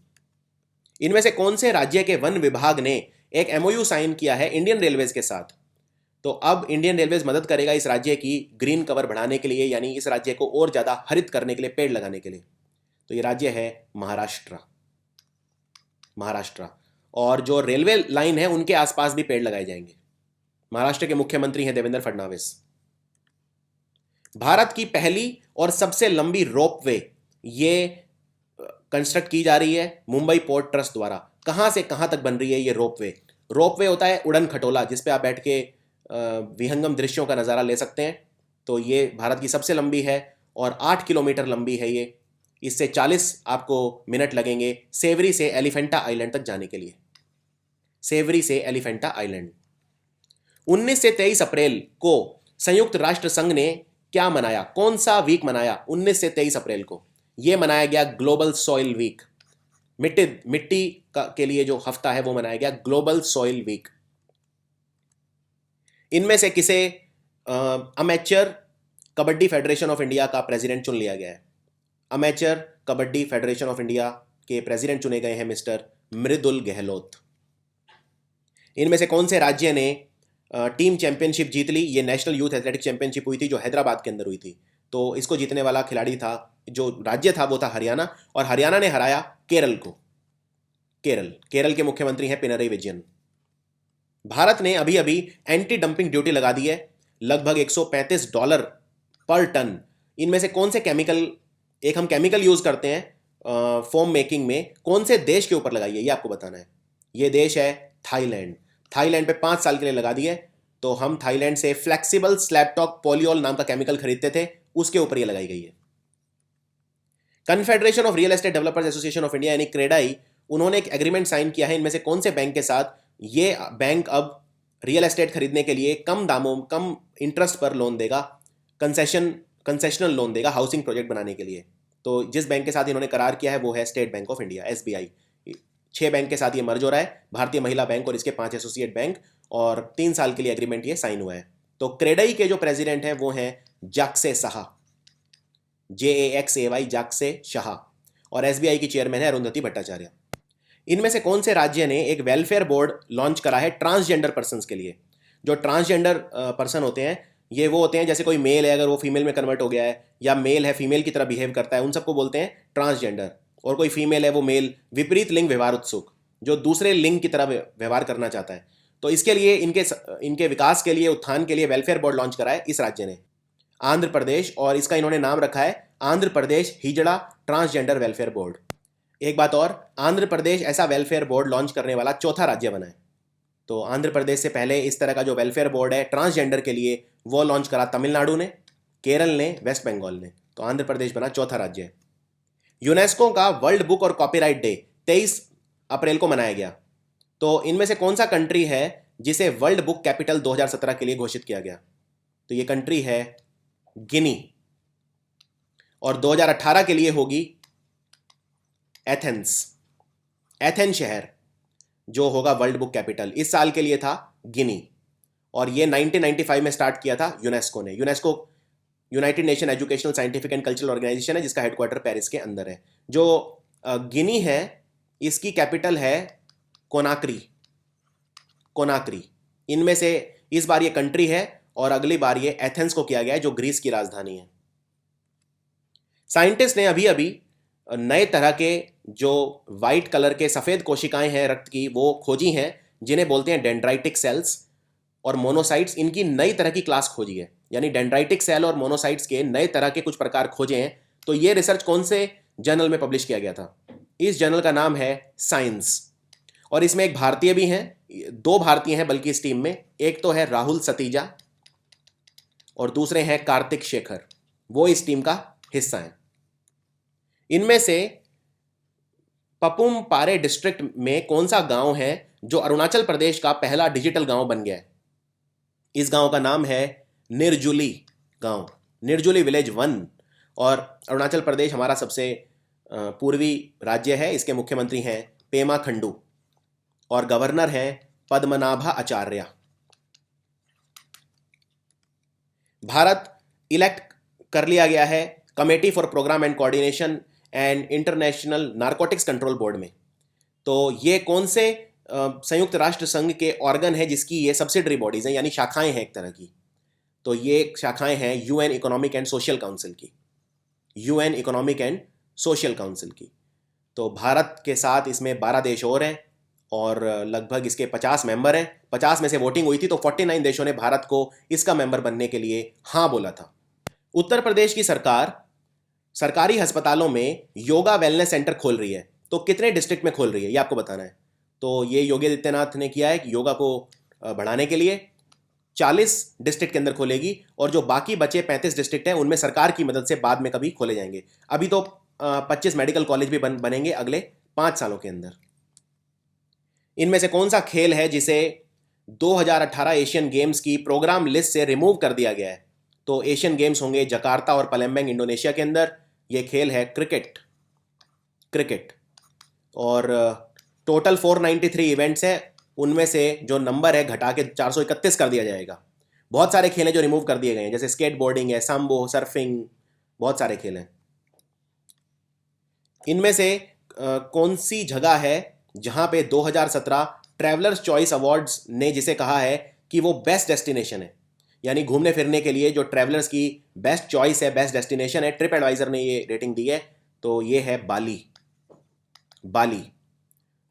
इनमें से कौन से राज्य के वन विभाग ने एक MOU साइन किया है इंडियन रेलवेज के साथ? तो अब इंडियन रेलवेज मदद करेगा इस राज्य की ग्रीन कवर बढ़ाने के लिए, यानी इस राज्य को और ज़्यादा हरित करने के लिए, पेड़ लगाने के लिए। तो ये राज्य है महाराष्ट्र। महाराष्ट्र। और जो रेलवे लाइन है उनके आसपास भी पेड़ लगाए जाएंगे। महाराष्ट्र के मुख्यमंत्री हैं देवेंद्र फडणवीस। भारत की पहली और सबसे लंबी रोपवे ये कंस्ट्रक्ट की जा रही है मुंबई पोर्ट ट्रस्ट द्वारा। कहां से कहां तक बन रही है ये रोपवे? रोपवे होता है उड़न खटोला, जिसपे आप बैठ के विहंगम दृश्यों का नज़ारा ले सकते हैं। तो ये भारत की सबसे लंबी है और 8 किलोमीटर लंबी है ये। इससे 40 आपको मिनट लगेंगे सेवरी से एलिफेंटा आइलैंड तक जाने के लिए। सेवरी से एलिफेंटा आइलैंड। 19 से 23 अप्रैल को संयुक्त राष्ट्र संघ ने क्या मनाया? कौन सा वीक मनाया 19 से 23 अप्रैल को? यह मनाया गया ग्लोबल सॉइल वीक। मिट्टी के लिए जो हफ्ता है वो मनाया गया ग्लोबल सॉइल वीक। इनमें से किसे amateur kabaddi federation of India का प्रेसिडेंट चुन लिया गया है? Amateur kabaddi federation of India के प्रेसिडेंट चुने गए हैं मिस्टर मृदुल गहलोत। इनमें से कौन से राज्य ने टीम चैंपियनशिप जीत ली? ये नेशनल यूथ एथलेटिक चैंपियनशिप हुई थी जो हैदराबाद के अंदर हुई थी। तो इसको जीतने वाला खिलाड़ी था, जो राज्य था वो था हरियाणा, और हरियाणा ने हराया केरल को। केरल के मुख्यमंत्री हैं पिनरई विजयन। भारत ने अभी अभी एंटी डंपिंग ड्यूटी लगा दी है, लगभग $135 पर टन। इनमें से कौन से केमिकल, एक हम केमिकल यूज करते हैं फोम मेकिंग में, कौन से देश के ऊपर लगाई है ये आपको बताना है। ये देश है थाईलैंड। थाईलैंड पे 5 साल के लिए लगा दी है। तो हम थाईलैंड से फ्लेक्सिबल स्लैबटॉक पॉलियोल नाम का केमिकल खरीदते थे, उसके ऊपर ये लगाई गई है। Confederation of real estate developers association of India यानी क्रेडाई, उन्होंने एक एग्रीमेंट साइन किया है इनमें से कौन से बैंक के साथ? ये बैंक अब रियल एस्टेट खरीदने के लिए कम दामों, कम इंटरेस्ट पर लोन देगा, कंसेशनल लोन देगा हाउसिंग प्रोजेक्ट बनाने के लिए। तो जिस बैंक के साथ इन्होंने करार किया है वो है state bank of India, SBI। 6 bank के साथ ये मर्ज हो रहा है, भारतीय महिला बैंक और इसके 5 एसोसिएट बैंक, और 3 साल के लिए एग्रीमेंट ये साइन हुआ है। तो क्रेडई के जो प्रेसिडेंट हैं वो हैं जाक्से शाह, JAXAY, जाक्से शाह, और SBI की चेयरमैन है अरुंधति भट्टाचार्य। इनमें से कौन से राज्य ने एक वेलफेयर बोर्ड लॉन्च करा है ट्रांसजेंडर पर्सन्स के लिए? जो ट्रांसजेंडर पर्सन होते हैं, ये वो होते हैं जैसे कोई मेल है अगर वो फीमेल में कन्वर्ट हो गया है, या मेल है फीमेल की तरह बिहेव करता है, उन सबको बोलते हैं ट्रांसजेंडर। और कोई फीमेल है वो मेल, विपरीत लिंग व्यवहार उत्सुक, जो दूसरे लिंग की तरह व्यवहार करना चाहता है। तो इसके लिए इनके विकास के लिए, उत्थान के लिए वेलफेयर बोर्ड लॉन्च करा है इस राज्य ने, आंध्र प्रदेश, और इसका इन्होंने नाम रखा है Andhra Pradesh हिजड़ा transgender welfare board. एक बात और, आंध्र प्रदेश ऐसा वेलफेयर बोर्ड लॉन्च करने वाला चौथा राज्य बना है। तो आंध्र प्रदेश से पहले इस तरह का जो वेलफेयर बोर्ड है ट्रांसजेंडर के लिए, वो लॉन्च करा तमिलनाडु ने, केरल ने, वेस्ट बंगाल ने। तो आंध्र प्रदेश बना चौथा राज्य। यूनेस्को का वर्ल्ड बुक और कॉपीराइट डे 23 अप्रैल को मनाया गया। तो इनमें से कौन सा कंट्री है जिसे वर्ल्ड बुक कैपिटल 2017 के लिए घोषित किया गया? तो ये कंट्री है गिनी, और 2018 के लिए होगी एथेंस शहर जो होगा वर्ल्ड बुक कैपिटल। इस साल के लिए था गिनी, और ये 1995 में स्टार्ट किया था यूनेस्को ने। UNESCO United Nation Educational, Scientific and Cultural Organization है, जिसका हेडक्वार्टर पेरिस के अंदर है। जो गिनी है इसकी कैपिटल है कोनाक्री। इनमें से इस बार ये कंट्री है और अगली बार ये एथेंस को किया गया है जो ग्रीस की राजधानी है। साइंटिस्ट ने अभी अभी नए तरह के जो वाइट कलर के सफ़ेद कोशिकाएं हैं रक्त की, वो खोजी हैं, जिन्हें बोलते हैं डेंड्राइटिक सेल्स और मोनोसाइट्स। इनकी नई तरह की क्लास खोजी है, यानी डेंड्राइटिक सेल और मोनोसाइट्स के नए तरह के कुछ प्रकार खोजे हैं। तो ये रिसर्च कौन से जर्नल में पब्लिश किया गया था? इस जर्नल का नाम है साइंस, और इसमें एक भारतीय भी हैं, 2 भारतीय हैं बल्कि इस टीम में। एक तो है राहुल सतीजा और दूसरे हैं कार्तिक शेखर, वो इस टीम का हिस्सा हैं। इनमें से पपुम पारे डिस्ट्रिक्ट में कौन सा गांव है जो अरुणाचल प्रदेश का पहला डिजिटल गांव बन गया है? इस गांव का नाम है निर्जुली गांव, निर्जुली विलेज 1। और अरुणाचल प्रदेश हमारा सबसे पूर्वी राज्य है। इसके मुख्यमंत्री हैं पेमा खंडू और गवर्नर हैं पद्मनाभा आचार्य। भारत इलेक्ट कर लिया गया है committee for programme and coordination and international narcotics control board में। तो ये कौन से संयुक्त राष्ट्र संघ के ऑर्गन है जिसकी ये सब्सिडरी बॉडीज हैं, यानी शाखाएं हैं एक तरह की? तो ये शाखाएं हैं UN economic and social council की, UN economic and social council की। तो भारत के साथ इसमें 12 देश और हैं और लगभग इसके 50 मेंबर हैं। 50 में से वोटिंग हुई थी तो 49 देशों ने भारत को इसका मेंबर बनने के लिए हाँ बोला था। उत्तर प्रदेश की सरकार सरकारी अस्पतालों में योगा वेलनेस सेंटर खोल रही है। तो कितने डिस्ट्रिक्ट में खोल रही है ये आपको बताना है। तो ये योगी आदित्यनाथ ने किया है कि योगा को बढ़ाने के लिए 40 डिस्ट्रिक्ट के अंदर खोलेगी, और जो बाकी बचे 35 डिस्ट्रिक्ट हैं उनमें सरकार की मदद से बाद में कभी खोले जाएंगे। अभी तो 25 मेडिकल कॉलेज भी बनेंगे अगले 5 सालों के अंदर। इनमें से कौन सा खेल है जिसे 2018 एशियन गेम्स की प्रोग्राम लिस्ट से रिमूव कर दिया गया है? तो एशियन गेम्स होंगे जकार्ता और पलेम्बैंग इंडोनेशिया के अंदर। यह खेल है क्रिकेट, और टोटल 493 इवेंट्स हैं, उनमें से जो नंबर है घटा के 431 कर दिया जाएगा। बहुत सारे खेल हैं जो रिमूव कर दिए गए हैं, जैसे स्केट बोर्डिंग है, सांबो, सर्फिंग, बहुत सारे खेल हैं। इनमें से कौन सी जगह है जहां पे 2017 ट्रैवलर्स चॉइस अवार्ड्स ने जिसे कहा है कि वो बेस्ट डेस्टिनेशन है, यानी घूमने फिरने के लिए जो ट्रैवलर्स की बेस्ट चॉइस है, बेस्ट डेस्टिनेशन है, ट्रिप एडवाइजर ने ये रेटिंग दी है। तो ये है बाली।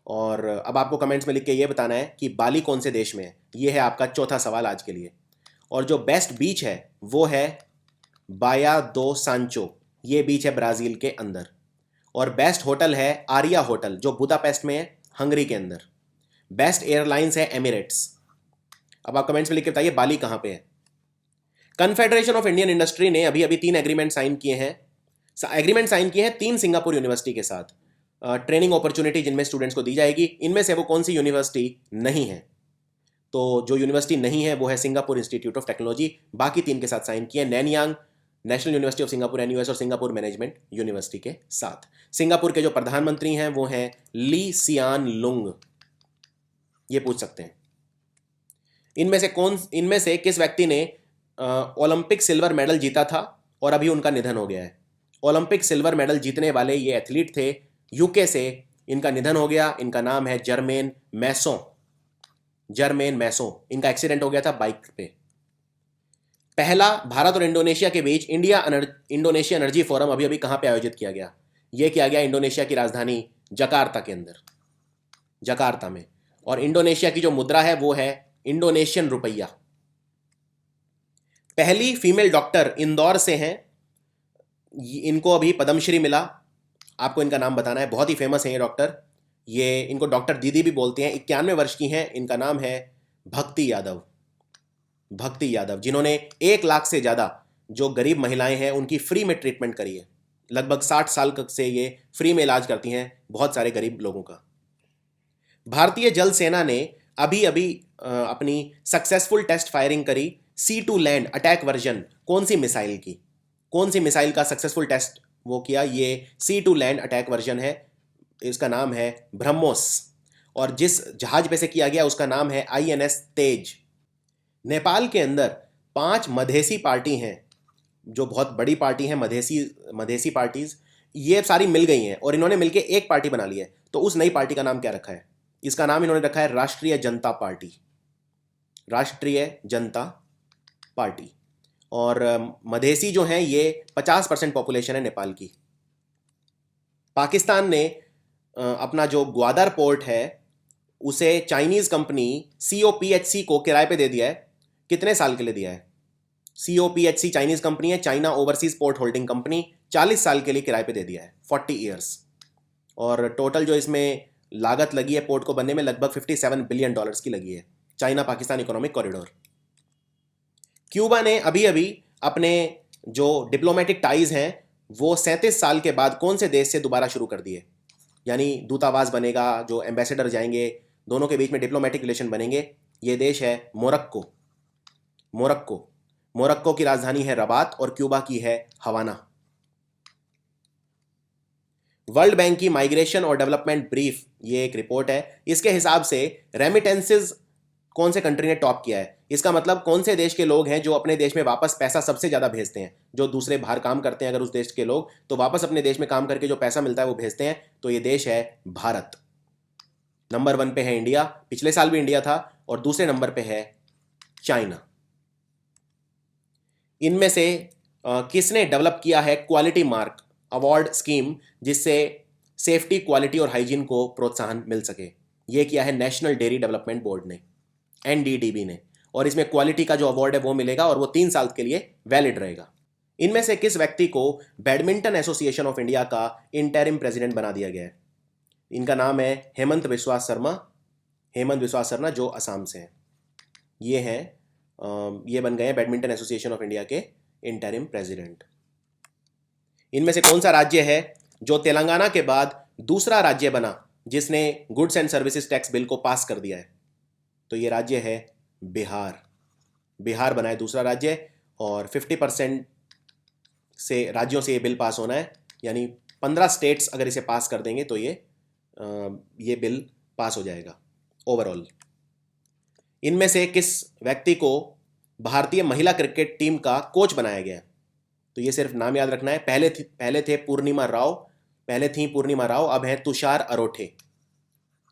और अब आपको कमेंट्स में लिख के ये बताना है कि बाली कौन से देश में है। ये है आपका चौथा सवाल आज के लिए। और जो बेस्ट बीच है वो है बाया दो सांचो, ये बीच है ब्राज़ील के अंदर। और बेस्ट होटल है आरिया होटल जो बुदापेस्ट में है, हंगरी के अंदर। बेस्ट एयरलाइंस है एमिरेट्स। अब आप कमेंट्स में लिख के बताइए बाली कहाँ पे है। कन्फेडरेशन ऑफ इंडियन इंडस्ट्री ने अभी अभी 3 एग्रीमेंट साइन किए हैं 3 सिंगापुर यूनिवर्सिटी के साथ, ट्रेनिंग अपॉर्चुनिटी जिनमें स्टूडेंट्स को दी जाएगी। इनमें से वो कौन सी यूनिवर्सिटी नहीं है? तो जो यूनिवर्सिटी नहीं है वो है सिंगापुर इंस्टीट्यूट ऑफ टेक्नोलॉजी। बाकी 3 के साथ साइन किए, Nanyang, National University of Singapore NUS और सिंगापुर मैनेजमेंट यूनिवर्सिटी के साथ। सिंगापुर के जो प्रधानमंत्री हैं वो हैं ली सियान लुंग। ये पूछ सकते हैं इनमें से किस व्यक्ति ने ओलंपिक सिल्वर मेडल जीता था और अभी उनका निधन हो गया है। ओलंपिक सिल्वर मेडल जीतने वाले ये एथलीट थे, यूके से, इनका निधन हो गया। इनका नाम है जर्मेन मैसो। जर्मेन मैसो, इनका एक्सीडेंट हो गया था बाइक पे। पहला भारत और इंडोनेशिया के बीच इंडोनेशिया एनर्जी फोरम अभी अभी कहां पे आयोजित किया गया? यह किया गया इंडोनेशिया की राजधानी जकार्ता के अंदर, जकार्ता में। और इंडोनेशिया की जो मुद्रा है वो है इंडोनेशियन रुपया। पहली फीमेल डॉक्टर इंदौर से हैं, इनको अभी पद्मश्री मिला। आपको इनका नाम बताना है, बहुत ही फेमस है ये डॉक्टर। ये इनको डॉक्टर दीदी भी बोलते हैं। 91 वर्ष की हैं। इनका नाम है भक्ति यादव। भक्ति यादव, जिन्होंने 1 लाख से ज़्यादा जो गरीब महिलाएं हैं उनकी फ्री में ट्रीटमेंट करी है। लगभग 60 साल से ये फ्री में इलाज करती हैं बहुत सारे गरीब लोगों का। भारतीय जल सेना ने अभी अभी अपनी सक्सेसफुल टेस्ट फायरिंग करी C2 लैंड अटैक वर्जन। कौन सी मिसाइल की? कौन सी मिसाइल का सक्सेसफुल टेस्ट वो किया? ये C2 लैंड अटैक वर्जन है। इसका नाम है ब्रह्मोस। और जिस जहाज पे से किया गया उसका नाम है INS तेज। नेपाल के अंदर 5 मधेसी पार्टी हैं, जो बहुत बड़ी पार्टी हैं, मधेसी पार्टीज। ये सारी मिल गई हैं और इन्होंने मिलकर एक पार्टी बना ली है। तो उस नई पार्टी का नाम क्या रखा है? इसका नाम इन्होंने रखा है राष्ट्रीय जनता पार्टी। राष्ट्रीय जनता पार्टी। और मधेसी जो हैं ये 50% पॉपुलेशन है नेपाल की। पाकिस्तान ने अपना जो ग्वादर पोर्ट है उसे चाइनीज कंपनी COPHC को किराए पे दे दिया है। कितने साल के लिए दिया है? COPHC चाइनीज कंपनी है, China overseas port holding company. 40 साल के लिए किराए पे दे दिया है, 40 ईयर्स। और टोटल जो इसमें लागत लगी है पोर्ट को बनने में लगभग $57 बिलियन की लगी है। China Pakistan economic corridor. Cuba ने अभी अभी अपने जो डिप्लोमेटिक टाइज हैं वो 37 साल के बाद कौन से देश से दोबारा शुरू कर दिए? यानी दूतावास बनेगा, जो एम्बेसडर जाएंगे, दोनों के बीच में डिप्लोमेटिक रिलेशन बनेंगे। ये देश है मोरक्को। मोरक्को। मोरक्को की राजधानी है रबात और क्यूबा की है हवाना। वर्ल्ड बैंक की माइग्रेशन और डेवलपमेंट ब्रीफ, ये एक रिपोर्ट है। इसके हिसाब से रेमिटेंसेस कौन से कंट्री ने टॉप किया है? इसका मतलब कौन से देश के लोग हैं जो अपने देश में वापस पैसा सबसे ज़्यादा भेजते हैं। जो दूसरे बाहर काम करते हैं अगर उस देश के लोग, तो वापस अपने देश में काम करके जो पैसा मिलता है वो भेजते हैं। तो ये देश है भारत। नंबर 1 पे है इंडिया, पिछले साल भी इंडिया था। और दूसरे नंबर पे है चाइना। इनमें से किसने डेवलप किया है क्वालिटी मार्क अवार्ड स्कीम, जिससे सेफ्टी, क्वालिटी और हाइजीन को प्रोत्साहन मिल सके? यह किया है नेशनल डेयरी डेवलपमेंट बोर्ड ने, NDDB ने। और इसमें क्वालिटी का जो अवार्ड है वो मिलेगा और वो 3 साल के लिए वैलिड रहेगा। इनमें से किस व्यक्ति को बैडमिंटन एसोसिएशन ऑफ इंडिया का इंटरिम प्रेसिडेंट बना दिया गया है? इनका नाम है हेमंत विश्वास शर्मा। हेमंत विश्वास शर्मा जो असम से हैं, ये बन गए हैं बैडमिंटन एसोसिएशन ऑफ इंडिया के इंटरिम प्रेसिडेंट। इनमें से कौन सा राज्य है जो तेलंगाना के बाद दूसरा राज्य बना जिसने goods and services tax bill को पास कर दिया है? तो ये राज्य है बिहार। बिहार बना है दूसरा राज्य। और 50% से राज्यों से ये बिल पास होना है, यानी 15 स्टेट्स अगर इसे पास कर देंगे तो ये बिल पास हो जाएगा ओवरऑल। इनमें से किस व्यक्ति को भारतीय महिला क्रिकेट टीम का कोच बनाया गया? तो ये सिर्फ नाम याद रखना है। पहले थी पूर्णिमा राव, अब है तुषार अरोठे।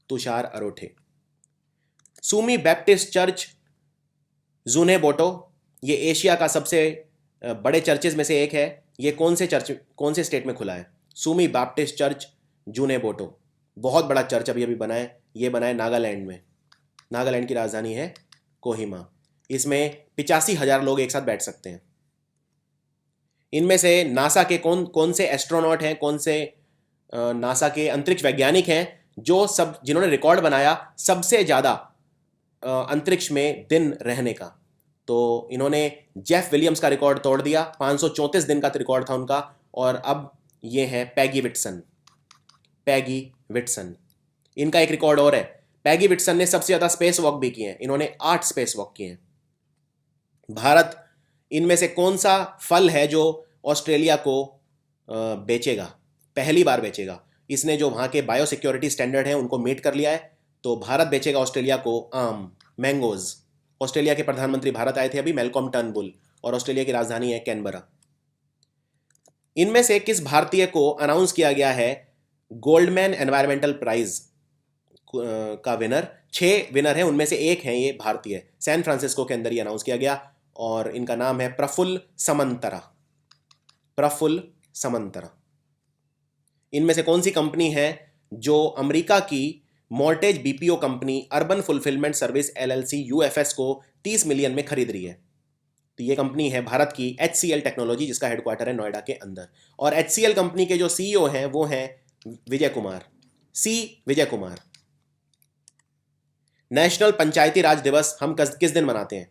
तुषार अरोठे। सुमी बैप्टिस्ट चर्च जूने बोटो, ये एशिया का सबसे बड़े चर्चेज में से एक है। ये कौन से स्टेट में खुला है? सुमी बैप्टिस्ट चर्च जूने बोटो, बहुत बड़ा चर्च अभी बना है। ये बना है नागालैंड में। नागालैंड की राजधानी है कोहिमा। इसमें 85,000 लोग एक साथ बैठ सकते हैं। इनमें से नासा के कौन से एस्ट्रोनॉट हैं, कौन से नासा के अंतरिक्ष वैज्ञानिक हैं जिन्होंने रिकॉर्ड बनाया सबसे ज़्यादा अंतरिक्ष में दिन रहने का? तो इन्होंने जेफ विलियम्स का रिकॉर्ड तोड़ दिया। 534 दिन का रिकॉर्ड था उनका। और अब ये है पैगी विट्सन। इनका एक रिकॉर्ड और है। पैगी विट्सन ने सबसे ज़्यादा स्पेस वॉक भी किए हैं। इन्होंने 8 स्पेस वॉक किए हैं। भारत इनमें से कौन सा फल है जो ऑस्ट्रेलिया को बेचेगा, पहली बार बेचेगा? इसने जो वहाँ के बायोसिक्योरिटी स्टैंडर्ड हैं उनको मीट कर लिया है, तो भारत बेचेगा ऑस्ट्रेलिया को आम, मैंगोज। ऑस्ट्रेलिया के प्रधानमंत्री भारत आए थे अभी, मैल्कॉम टर्नबुल, और ऑस्ट्रेलिया की राजधानी है कैनबरा। इनमें से किस भारतीय को अनाउंस किया गया है गोल्डमैन एनवायरमेंटल प्राइज का विनर? 6 विनर हैं, उनमें से एक हैं ये भारतीय, सैन फ्रांसिस्को के अंदर ये अनाउंस किया गया, और इनका नाम है प्रफुल्ल समंतरा। प्रफुल्ल समंतरा। इनमें से कौन सी कंपनी है जो अमेरिका की mortgage BPO company urban fulfilment service LLC UFS को 30 मिलियन में खरीद रही है? तो ये कंपनी है भारत की HCL टेक्नोलॉजी, जिसका हेडक्वार्टर है नोएडा के अंदर। और HCL कंपनी के जो सीईओ हैं वो हैं विजय कुमार, विजय कुमार। नेशनल पंचायती राज दिवस हम किस दिन मनाते हैं?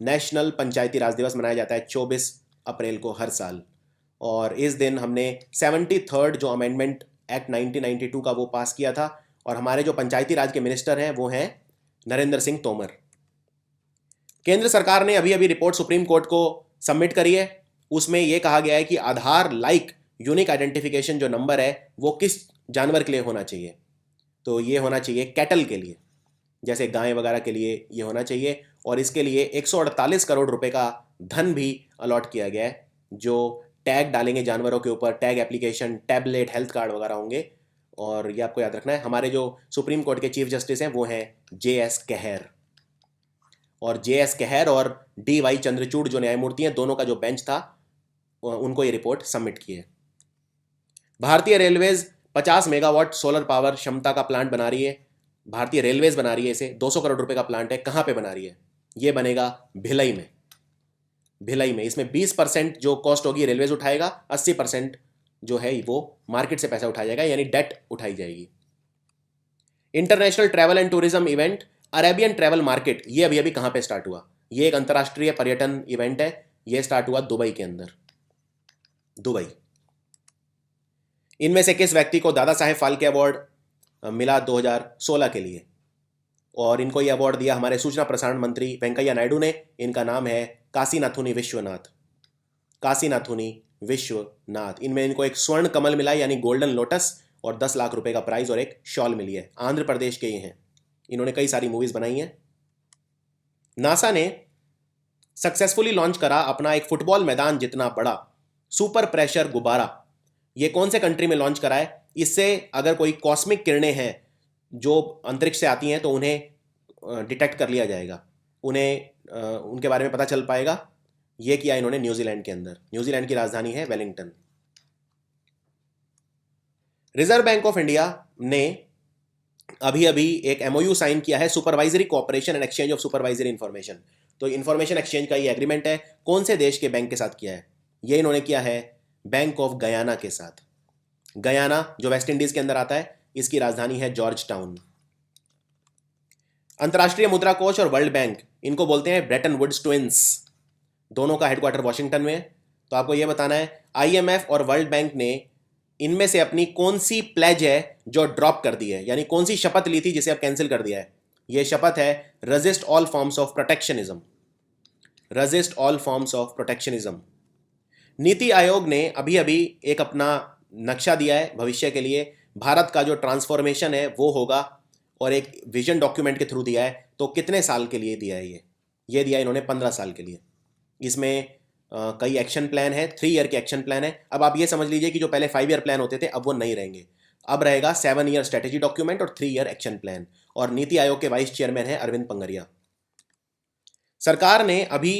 नेशनल पंचायती राज दिवस मनाया जाता है 24 अप्रैल को हर साल, और इस दिन हमने 73rd जो अमेंडमेंट एक्ट 1992 का वो पास किया था, और हमारे जो पंचायती राज के मिनिस्टर हैं वो हैं नरेंद्र सिंह तोमर। केंद्र सरकार ने अभी अभी रिपोर्ट सुप्रीम कोर्ट को सबमिट करी है, उसमें यह कहा गया है कि आधार लाइक यूनिक आइडेंटिफिकेशन जो नंबर है वो किस जानवर के लिए होना चाहिए? तो ये होना चाहिए कैटल के लिए, जैसे गाय वगैरह के लिए ये होना चाहिए, और इसके लिए 148 करोड़ रुपए का धन भी अलॉट किया गया है, जो टैग डालेंगे जानवरों के ऊपर, tag application, tablet, health card वगैरह होंगे। और ये आपको याद रखना है, हमारे जो सुप्रीम कोर्ट के चीफ जस्टिस हैं वो हैं JS कहेर, और JS कहेर और DY चंद्रचूड़ जो न्यायमूर्ति हैं, दोनों का जो बेंच था उनको ये रिपोर्ट सबमिट की है। भारतीय रेलवेज 50 मेगावाट सोलर पावर क्षमता का प्लांट बना रही है, भारतीय रेलवेज बना रही है इसे, 200 करोड़ रुपए का प्लांट है। कहाँ पे बना रही है? ये बनेगा भिलाई में, भिलाई में। इसमें 20% जो कॉस्ट होगी रेलवेज उठाएगा, 80% जो है वो मार्केट से पैसा उठाया जाएगा, यानी डेट उठाई जाएगी। International travel and tourism event Arabian travel market, ये अभी अभी कहाँ पे स्टार्ट हुआ? ये एक अंतर्राष्ट्रीय पर्यटन इवेंट है, ये स्टार्ट हुआ दुबई के अंदर, दुबई। इनमें से किस व्यक्ति को दादा साहेब फाल्के अवार्ड मिला 2016 के लिए? और इनको यह अवार्ड दिया हमारे सूचना प्रसारण मंत्री वेंकैया नायडू ने। इनका नाम है काशीनाथुनी विश्वनाथ, काशीनाथुनी विश्वनाथ। इनमें इनको एक स्वर्ण कमल मिला, यानी गोल्डन लोटस, और 10 लाख रुपए का प्राइज और एक शॉल मिली है। आंध्र प्रदेश के ये हैं, इन्होंने कई सारी मूवीज बनाई हैं। नासा ने सक्सेसफुली लॉन्च करा अपना एक फुटबॉल मैदान जितना बड़ा सुपर प्रेशर गुब्बारा। ये कौन से कंट्री में लॉन्च करा है? इससे अगर कोई कॉस्मिक किरणें हैं जो अंतरिक्ष से आती हैं तो उन्हें डिटेक्ट कर लिया जाएगा, उन्हें उनके बारे में पता चल पाएगा। ये किया इन्होंने न्यूजीलैंड के अंदर, न्यूजीलैंड की राजधानी है Wellington. Reserve bank of India ने अभी अभी एक MOU साइन किया है, supervisory cooperation and exchange of supervisory information. तो इंफॉर्मेशन एक्सचेंज का ये एग्रीमेंट है, कौन से देश के बैंक के साथ किया है? ये इन्होंने किया है बैंक ऑफ गयाना के साथ। गयाना जो वेस्ट इंडीज के अंदर आता है, इसकी राजधानी है जॉर्ज टाउन। अंतर्राष्ट्रीय मुद्रा कोष और वर्ल्ड बैंक, इनको बोलते हैं ब्रेटन वुड्स ट्विंस, दोनों का हेडक्वार्टर वॉशिंगटन में है। तो आपको यह बताना है IMF और वर्ल्ड बैंक ने इनमें से अपनी कौन सी प्लेज है जो ड्रॉप कर दी है, यानी कौन सी शपथ ली थी जिसे अब कैंसिल कर दिया है? यह शपथ है resist all forms of protectionism, resist all forms of protectionism. NITI Aayog ने अभी अभी एक अपना नक्शा दिया है भविष्य के लिए, भारत का जो ट्रांसफॉर्मेशन है वो होगा, और एक विजन डॉक्यूमेंट के थ्रू दिया है। तो कितने साल के लिए दिया है ये दिया इन्होंने 15 साल के लिए। इसमें कई एक्शन प्लान है, 3 ईयर के एक्शन प्लान है। अब आप ये समझ लीजिए कि जो पहले 5 ईयर प्लान होते थे अब वो नहीं रहेंगे, अब रहेगा 7 ईयर स्ट्रेटेजी डॉक्यूमेंट और 3 ईयर एक्शन प्लान। और नीति आयोग के वाइस चेयरमैन है अरविंद पंगरिया। सरकार ने अभी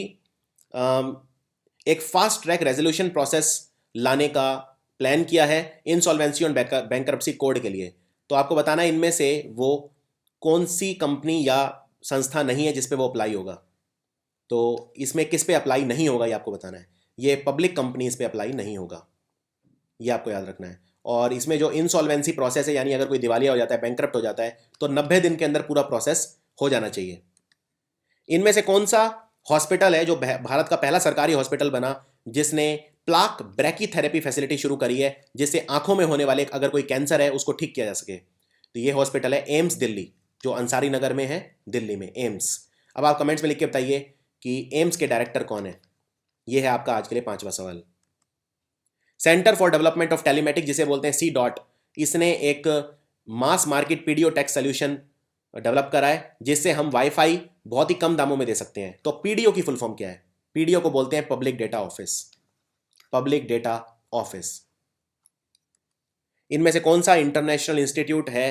एक फास्ट ट्रैक रेजोल्यूशन प्रोसेस लाने का प्लान किया है इंसॉल्वेंसी और बैंकरप्सी कोड के लिए। तो आपको बताना है इनमें से वो कौन सी कंपनी या संस्था नहीं है जिस पे वो अप्लाई होगा। तो इसमें किस पे अप्लाई नहीं होगा ये आपको बताना है। ये पब्लिक कंपनीज पे अप्लाई नहीं होगा, ये आपको याद रखना है। और इसमें जो इंसॉल्वेंसी प्रोसेस है, यानी अगर कोई दिवालिया हो जाता है, बैंकरप्ट हो जाता है, तो 90 दिन के अंदर पूरा प्रोसेस हो जाना चाहिए। इनमें से कौन सा हॉस्पिटल है जो भारत का पहला सरकारी हॉस्पिटल बना जिसने प्लाक ब्रैकीथेरेपी फैसिलिटी शुरू करी है, जिससे आंखों में होने वाले अगर कोई कैंसर है उसको ठीक किया जा सके? तो ये हॉस्पिटल है एम्स दिल्ली, जो अंसारी नगर में है, दिल्ली में एम्स। अब आप कमेंट्स में लिख के बताइए कि एम्स के डायरेक्टर कौन है? ये है आपका आज के लिए 5वां सवाल। Centre for development of telematic, जिसे बोलते हैं CDOT, इसने एक mass market PDO tax solution develop करा है जिससे हम वाईफाई बहुत ही कम दामों में दे सकते हैं। तो पीडीओ की फुल फॉर्म क्या है? पीडीओ को बोलते हैं public data office. Public data office. इनमें से कौन सा इंटरनेशनल इंस्टीट्यूट है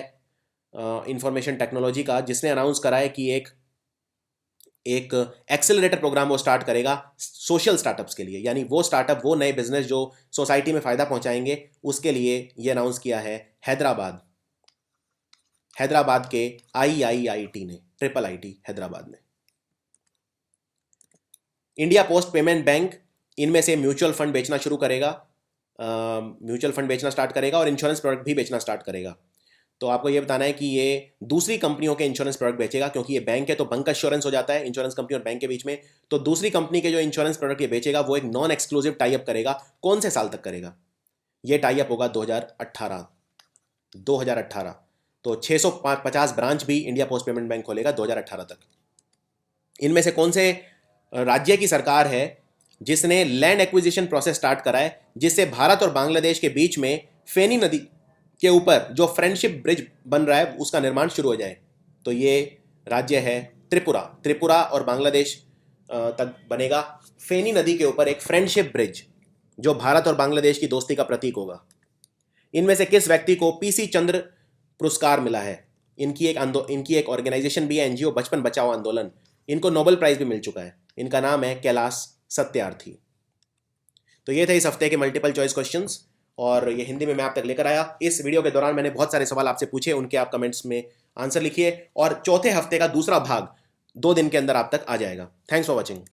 इंफॉर्मेशन टेक्नोलॉजी का जिसने अनाउंस करा है कि एक एक्सेलरेटर प्रोग्राम वो स्टार्ट करेगा सोशल स्टार्टअप्स के लिए, यानी वो स्टार्टअप, वो नए बिजनेस जो सोसाइटी में फायदा पहुंचाएंगे, उसके लिए ये अनाउंस किया है हैदराबाद के IIIT ने, IIIT हैदराबाद ने। इंडिया पोस्ट पेमेंट बैंक इनमें से म्यूचुअल फंड बेचना शुरू करेगा, म्यूचुअल फंड बेचना स्टार्ट करेगा और इंश्योरेंस प्रोडक्ट भी बेचना स्टार्ट करेगा। तो आपको ये बताना है कि ये दूसरी कंपनियों के इंश्योरेंस प्रोडक्ट बेचेगा, क्योंकि ये बैंक है तो बैंक इंश्योरेंस हो जाता है इंश्योरेंस कंपनी और बैंक के बीच में। तो दूसरी कंपनी के जो इंश्योरेंस प्रोडक्ट ये बेचेगा वो एक नॉन एक्सक्लूसिव टाई अप करेगा। कौन से साल तक करेगा? ये टाई अप होगा 2018। तो 650 ब्रांच भी इंडिया पोस्ट पेमेंट बैंक खोलेगा 2018 तक। इनमें से कौन से राज्य की सरकार है जिसने लैंड एक्विजिशन प्रोसेस स्टार्ट करा है जिससे भारत और बांग्लादेश के बीच में फेनी नदी के ऊपर जो फ्रेंडशिप ब्रिज बन रहा है उसका निर्माण शुरू हो जाए? तो ये राज्य है त्रिपुरा और बांग्लादेश तक बनेगा फेनी नदी के ऊपर एक फ्रेंडशिप ब्रिज जो भारत और बांग्लादेश की दोस्ती का प्रतीक होगा। इनमें से किस व्यक्ति को PC चंद्र पुरस्कार मिला है? इनकी एक ऑर्गेनाइजेशन भी है, एनजीओ, बचपन बचाओ आंदोलन। इनको नोबेल प्राइज भी मिल चुका है। इनका नाम है कैलाश सत्यार्थी। तो ये थे इस हफ्ते के मल्टीपल चॉइस क्वेश्चंस और ये हिंदी में मैं आप तक लेकर आया। इस वीडियो के दौरान मैंने बहुत सारे सवाल आपसे पूछे, उनके आप कमेंट्स में आंसर लिखिए और चौथे हफ्ते का दूसरा भाग 2 दिन के अंदर आप तक आ जाएगा। Thanks for watching.